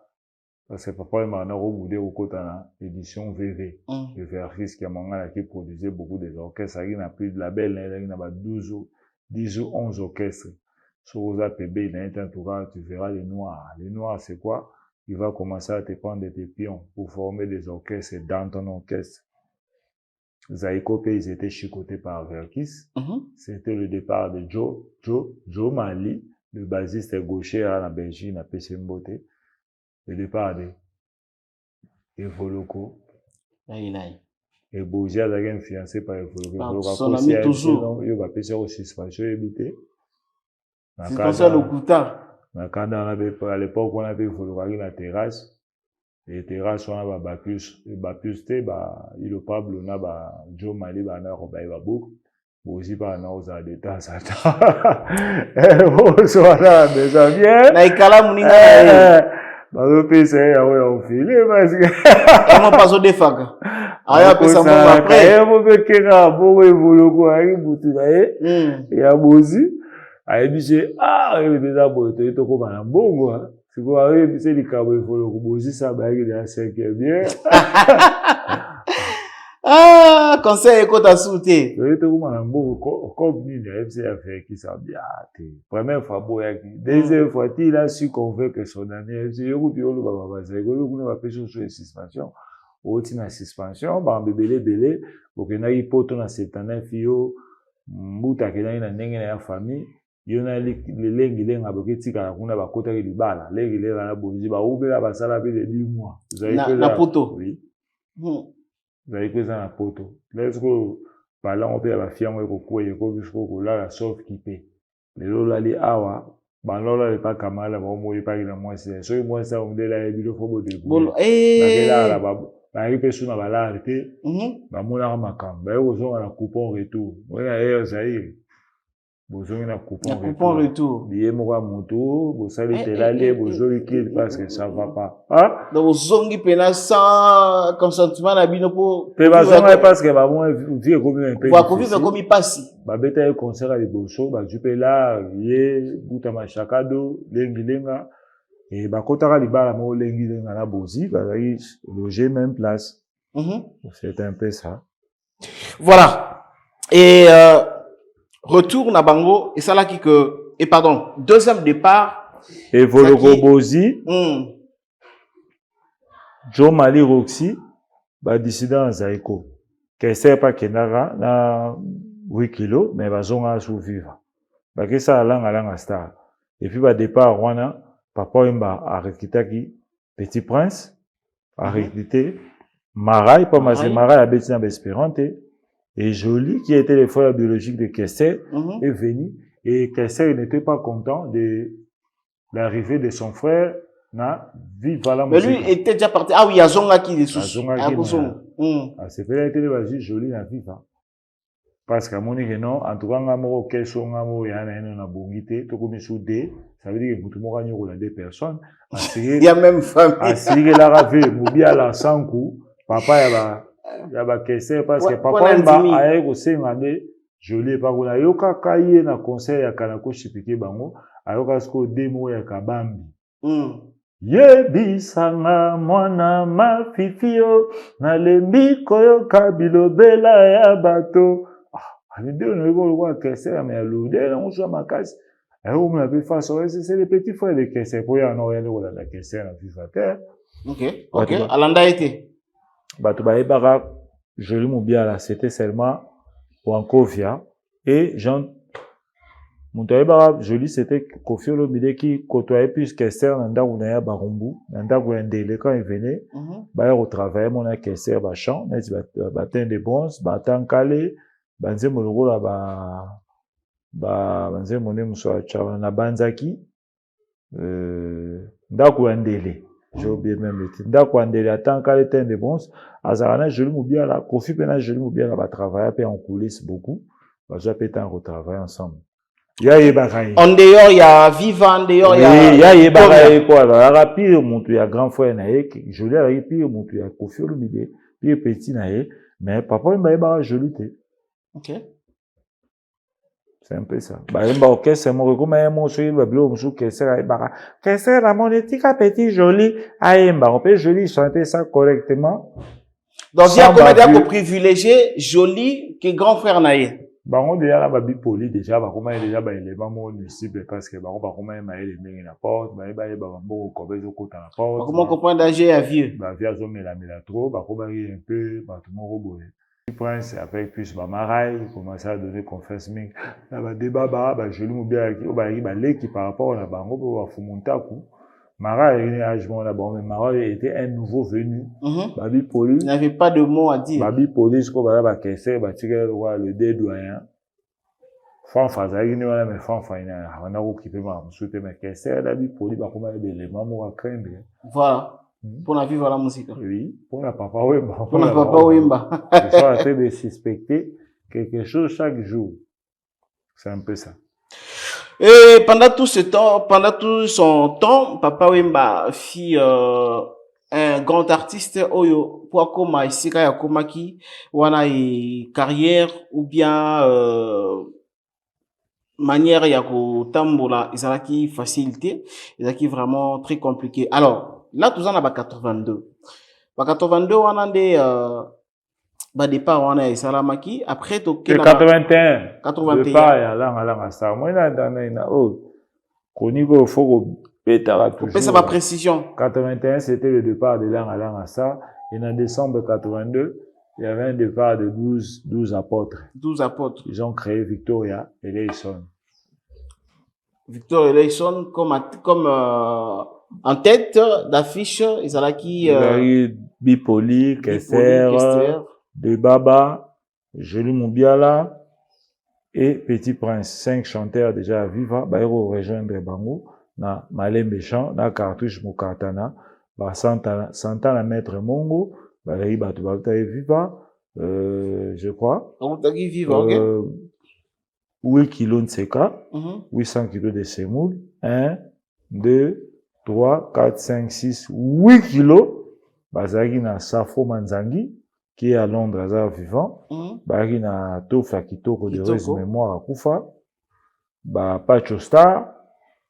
parce que papa il m'a remoudé au côté de édition VV le Verkis qui a mangé qui produisait beaucoup des orchestres il n'a plus de label il n'a 10 ou 11 orchestres sur aux APB il a un tour tu verras les noirs c'est quoi il va commencer à te prendre des pions pour former des orchestres dans ton orchestre. Zaiko ils étaient chicotés par Verkis. C'était le départ de Joe Mali, le bassiste gaucher à la Belgique, à PC Mbote. Le départ de Evoloko. Et Bougia a été fiancé par Evoloko. Son ami toujours. Il va passer au suspension évité. C'est comme ça le Kouta. À l'époque, on avait Evoloko la terrasse. Et terrasse, on a Bacchus. Et Bacchus, il est pas bleu, on a Joe Mali, on a Robert Babou. Aussi, par an, on a des tas, ça. Bon, soit déjà bien. Naïkala Mouninga. Bazo PC, on filé, parce que. Comment pas au défaga? Ah, après ça, on après. On peut kéra, bon, Evoloko, aïe, Boutinae. Et à Bozi. Aïe, biché, il est déjà beau, il est comme un bon, hein. C'est quoi, c'est les câbles, Evoloko, Bozi, ça, il est à 5 bien. Ah, conseil écoute à souter. Il est comme un bon, comme ni de FCF qui s'en bien. Première fois, beau, deuxième fois, il a su convaincre son ami FC. Il va faire sur les suspensions. Au-dessus de la suspension, bébé, pour qu'il n'aille pas dans cette année, fio, mouta, qu'il ait une famille. Il y a les lengues à Boketi, car on a pas côté de Libala. Les lengues à la Bozi, ou bien à Basala, de 10 mois. Vous avez fait la poto. Oui. Vous avez fait ça la poto. Let's go. Par là, on peut avoir fier, on peut jusqu'au là, la sauve qui paie. Les lola, les awa. Bah, là, les pas kamala, bah, on pas il a moins, c'est, soit moi, ça, on dit là, il faut de bon, bah, il peut sous la balade, arrêter. Bah, mon arme à camp. Bah, aux gens, à la coupon retour. Ouais, ça y est. Besoin d'un coupon retour. Billet moi moto, vous allez te l'aller, besoin qu'il parce que ça va pas. Hein? Donc, zongi pena sans consentement à bino pour. Mais parce que bah moi vie comme un peu. Va vivre comme il passe. Bah bête un concert à Bosso, bah tu peux là, yé, buta machakado, lengilenga et bah kotara libala mo lengilenga na bozi, bah il loger même place. C'est un peu ça. Voilà. Et retour na bango et ça là qui que et pardon deuxième départ et Voloko Bozi Joe Mali Roxy ba dissident Zaiko que c'est pas kenara na 8 kilos mais ba zonga survivre ba que ça langa star et puis ba départ wana papa imba a recruté Petit Prince a recruté Marai pas Marai a betina Espérante. Et Jolie, qui était le frère biologique de Kessel, est venu. Et Kessel n'était pas content de l'arrivée de son frère. Mais lui était déjà parti. Ah oui, il y a Zonga qui est sous. C'est fait que le Jolie n'a pas. Parce qu'à mon avis, non, en tout cas, il y a un bongité, tout comme soudé. Ça veut dire que tout le monde a deux personnes. Il y a même famille. Assis la rave, Moubi à la sankou, papa, il y a pas question parce que papa a eu aussi une jolie par contre yoka kaye na conseil ya kanako chipike bango ayoka sko demo ya kabambi yebisanga mwana mafifio na lembi koyoka bilobela ya bato ndio ndio kwa question mais lude na mosha makasi ayo mna pe face c'est les petits frères de question pour ya no yende la question na FIFA. OK alanda été Bato baebara Jolie Moubiala, c'était seulement Wankovia et Jean Moutaïbara Jolie, c'était Kofi Olomide qui côtoyait plus Kester Nanda Ounaya Barumbu, Nanda Gouendele quand il venait, bah au travail, mon a Kester Bachan, net batin de bronze, batin calé, banze moloro là banze moné moussa chawa na banzaki, Nda Gouendele. J'ai oublié même le titre. D'accord, on est attend quand les temps de bronze. Azarana, Jolie Moubiala, Kofi Pena, Jolie Moubiala va travailler en coulisses beaucoup. Va jamais tant retravailler ensemble. Ya Yebaraï. En dehors, il y a Vivant, en dehors, il y a. Ya Yebaraï, quoi. La pire, mon tu y a grand frère naïe, Jolie a pire, mon tu y a Kofi Olomide, pire petit naïe, mais papa, il m'a Jolie. OK. C'est un peu ça. Bah, ok, c'est mon recours, mais mon chéri, bah, bleu, mon qu'est-ce que la monétique a petit joli, bah, on peut joli chanter ça correctement. Donc, il y a combien de privilégiés, joli, que grand frère naïe. Bah, on déjà là, bah, bipoli, déjà, bah, comment déjà, bah, il est vraiment municipal parce que, bah, on va comment il m'a les mains la porte, bah, bon, comme ils ont côté la porte. Comment comprendre d'âge à vieux? Bah, vieux, ils ont mis la trop, bah, comment il est un peu, bah, tout le monde robot. Prince, avec plus, bah, Maraï, il commence à donner confesse, mais, là, bah, débat, bah, je lui mets bien, bah, l'équipe par rapport à la banque, bah, faut monter à coup. Maraï, il est âgement là-bas, mais Maraï était un nouveau venu. Babi Poli. Il n'avait pas de mots à dire. Babi Poli, ce qu'on va là, bah, qu'est-ce que, bah, tu vois, le dédoyen. Fanfa, ça y est, mais Fanfa, il a un occupé, bah, me souhaiter, mais qu'est-ce que, Babi Poli, bah, comment il y a des éléments à craindre. Voilà. Pour la vivre la musique. Oui, pour la papa Wemba. Pour la papa Wemba. C'est ça, en train de suspecter quelque chose chaque jour. C'est un peu ça. Et pendant tout ce temps, pendant tout son temps, papa Wemba fit un grand artiste oyo pour akoma isika ya komaki wana e carrière ou bien manière ya ko tambola ezalaki facilité, ezalaki vraiment très compliqué. Alors là tout ça na ba 82. Ba 82 wana nde ba départ wana esalamaki après to ke 81. 81. Départ ya langa ça. Moi na koniko faut bêta toujours. Pour ça ma précision. 81 c'était le départ de langa ça et en décembre 82 il y avait un départ de 12 apôtres. 12 apôtres. Ils ont créé Victoria et Eleison. Victoria et Eleison comme en tête d'affiche, Izalaki Bipoli, Kesser, De Baba, Joli Moubiala et Petit Prince. 5 chanteurs déjà à Viva. Baïro rejoindre Bango, na Malembe Chant, na Cartouche Moukatana, Santana Maître Mongo, Baïri Batubata et Viva, je crois. Viva, ok. 8 kilos de Seka, 800 kilos de semoule, 1, 2, 3, 4, 5, 6, 8 kilos. Bazaki na Safo Manzangi, qui est à Londres, Azar vivant. Bazaki na Tofa Kitoko de Rose Mémoire à Koufa. Pacho Star,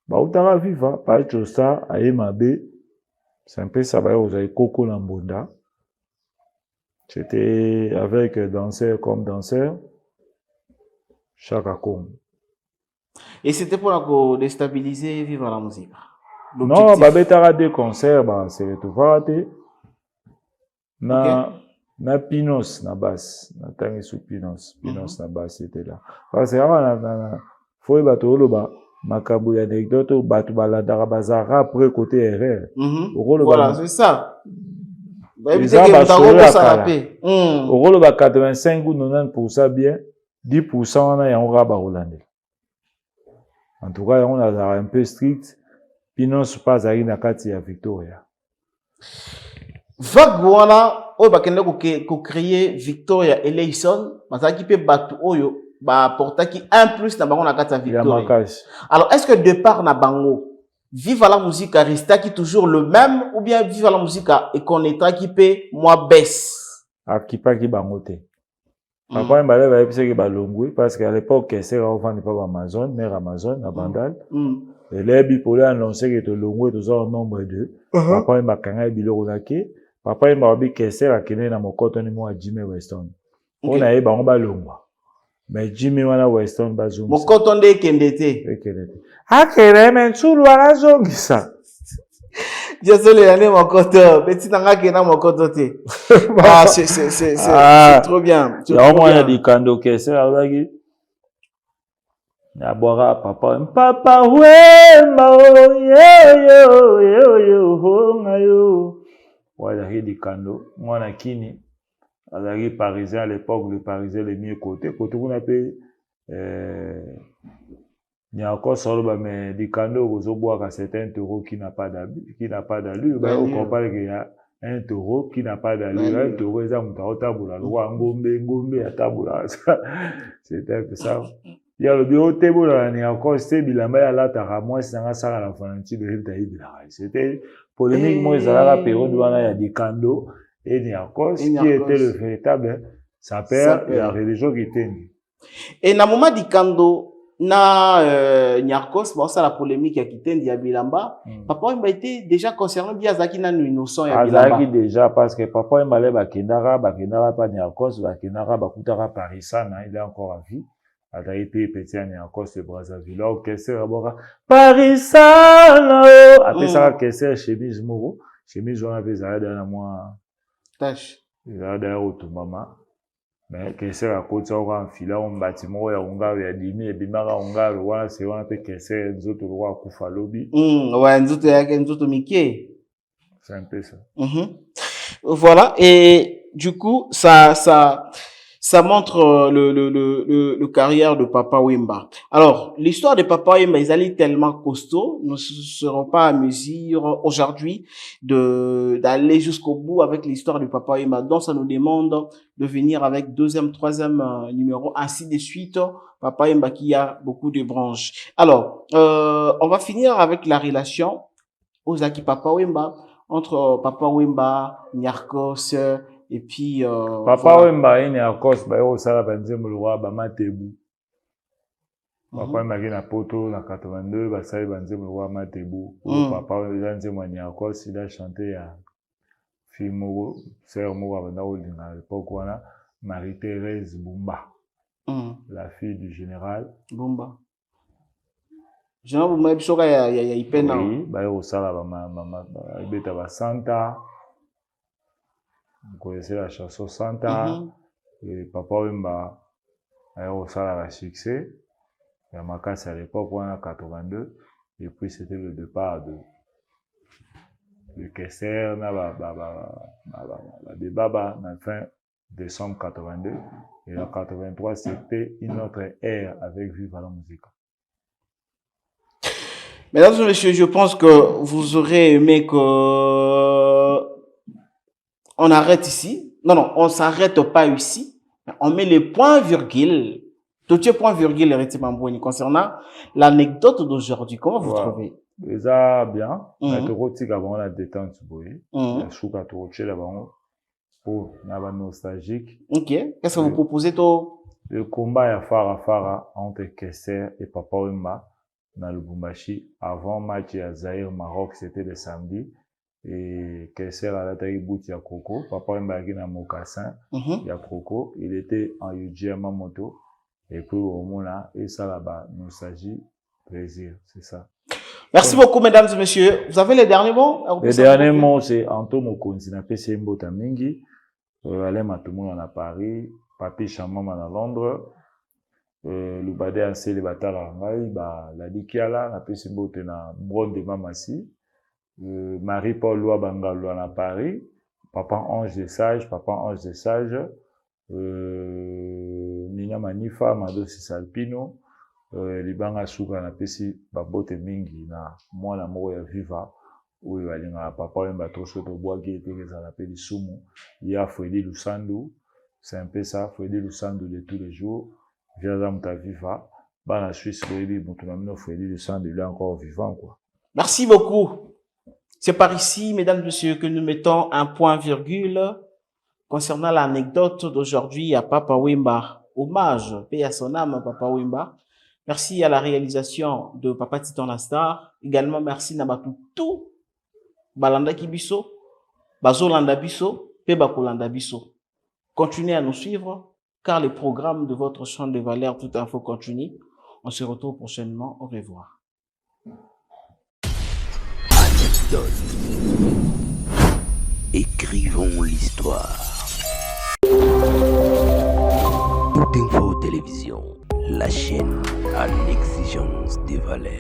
Utara Viva, Pacho Star, Aemabe. C'est un peu ça, vous avez Coco Lambonda. C'était avec danseur comme danseur. Chaka Kong. Et c'était pour la déstabiliser Viva la musique. Non, Babetara deux concerts, c'est le tout raté. Na Pinos, na basse. Na tangi sous Pinos. Pinos, na basse, c'était là. Parce que, faut y battre le bas. Makabu anecdote, batu baladara bazara, après côté erreur. Voilà, c'est ça. Au rôle de 85 ou 90% bien, 10% on a un rabat hollandais. En tout cas, on a un peu strict. Pinos pas à Inakati à Victoria. Vague wana oyo bakende ko créer Victoria Eleison bazaki pe batu oyo ba portaki un plus na bango na kati ya Victoria. Alors est-ce que de part na bango Viva la musique restaki toujours le même ou bien Viva la musique et qu'on est qui pe moi baisse akipa ki bango te. Papa mbale ba epise ki balongwe parce qu'à l'époque c'est on vend pas Amazon mais Amazon à Bandal. Et les bipolaires a annoncé que le longwe tout ça au nombre 2. Papa m'a kanga biloko lake. Papa m'a obi kese a kene na mokoto ni mo Jimmy Weston. On a ba on ba longwa. Mais Jimmy wana Weston ba zoom. Mokoto nde kendete. Kendete. Akere men tsulu wana zongisa. Désolé l'année mokoto, petit nanga kena mokoto te. Ah c'est trop bien. Il y a au moins des kando kese alaki. Abora papa Wemba yo voilà il dit kando moi na kini azali parisien à l'époque le parisien le mieux côté on appelle il y a encore solo mais di kando vous boire à certains taureaux qui n'a pas d'allure on compare qu'il y a un taureau qui n'a pas d'allure un taureau ça mutauta bula lwa ngombe ya tabula c'était un peu ça. Il y a le bureau table là, il y a encore c'est bilamba ya la tara moi c'est un ça à la fanati de David. C'était polémique moi ça la période où il y a des candos et il y a encore qui était le véritable sa père et la religion qui était. Et na moment di kando na Nyarkos, bon, ça la polémique qui a quitté Bilamba. Papa Wemba était déjà concerné bien Zaki na innocent ya Bilamba. Azaki déjà parce que Papa Wemba le bakendara pas Nyarkos, bakendara bakutara Parisana, il est encore en vie. Ataï petit à Nyarkos de Brazzaville. Là, qu'est-ce que Parisana, après ça, qu'est-ce que chemise Moro, chemise on avait ça dans moi. Tâche. Il a d'ailleurs au maman. Mais qu'est-ce que côté on va enfiler un bâtiment ya onga ya dimi et bimara onga le voilà c'est on appelle qu'est-ce que nous autres roi kufa lobby. Ouais, nous autres Mickey. C'est un peu ça. Voilà, et du coup ça montre le carrière de Papa Wemba. Alors, l'histoire de Papa Wemba, ils allaient tellement costaud, nous ne serons pas à mesure aujourd'hui d'aller jusqu'au bout avec l'histoire de Papa Wemba. Donc, ça nous demande de venir avec deuxième, troisième numéro, ainsi de suite. Papa Wemba qui a beaucoup de branches. Alors, on va finir avec la relation Ozaki Papa Wemba, entre Papa Wemba, Nyarkos, et puis Papa Wemba et Nyarkos ba yo sala banzembo le roi ba Matebu. Papa Wemba qui na poto na 82 ba sala banzembo le roi Matebu. Papa Wemba Nyarkos il a chanté à Fimo sœur Moura na Olinga à l'époque wana Marie-Thérèse Bumba. La fille du général Bumba. Général Bumba bisoka ya ipena. Oui, ba yo sala ba ibeta ba Santa. Vous connaissez la chanson Santa, et Papa Wemba a eu un succès. Il y a ma casse à l'époque, en 82, et puis c'était le départ de Kesser, de Baba, en fin décembre 82, et en 83, c'était une autre ère avec Viva la musique. Mesdames et messieurs, je pense que vous aurez aimé que on arrête ici. Non, on s'arrête pas ici. On met les points virgule. Tout est point virgule, concernant l'anecdote d'aujourd'hui. Comment vous trouvez? Déjà bien. On a détente, on nostalgique. Ok. Qu'est-ce que vous proposez, toi? Le combat à Fara entre Kesser et Papa Wemba dans le Lubumbashi. Avant match à Zaïre Maroc, c'était le samedi. Et Kesser a l'attaque bout ya Coco. Papa Wemba qui na mocassin. Ya Coco. Il était en Yuji à Mamoto. Et puis au moment là, et ça là-bas, nostalgie, plaisir, c'est ça. Merci beaucoup, mesdames et messieurs. Vous avez les derniers mots? Les derniers mots, c'est Anto Mokonzi na PC Mbota Mingi. Alain Matoumou à Paris. Papi Chamam à Londres. Lubade a célibataire à Ngai. La Dikiala, na PC Mbota na Bron de Mamassi. Marie-Paul Loa Bangalo à Paris. Papa Ange des Sages. Nina Manifa, Madosi Salpino. Libanga Souka na pesi babote mingi na mwana moko ya Viva oyo alinga Papa Wemba troso to boaki etekeza na peli sumu ya Freddy Lusandu. C'est un peu ça, Freddy Lusandu de tous les jours via Zamta Viva bana Suisse Freddy Mutunamino Freddy Lusandu il est encore vivant quoi. Merci beaucoup. C'est par ici, mesdames et messieurs, que nous mettons un point virgule concernant l'anecdote d'aujourd'hui à Papa Wemba. Hommage, paix à son âme, Papa Wemba. Merci à la réalisation de Papa Titan la Star. Également, merci Nabatu tout. Balanda Kibiso, Bazolanda Biso, Pebakolanda Biso. Continuez à nous suivre, car les programmes de votre champ de valeur, tout info continue. On se retrouve prochainement. Au revoir. Anecdote. Écrivons l'histoire. Tout info télévision. La chaîne à l'exigence des valeurs.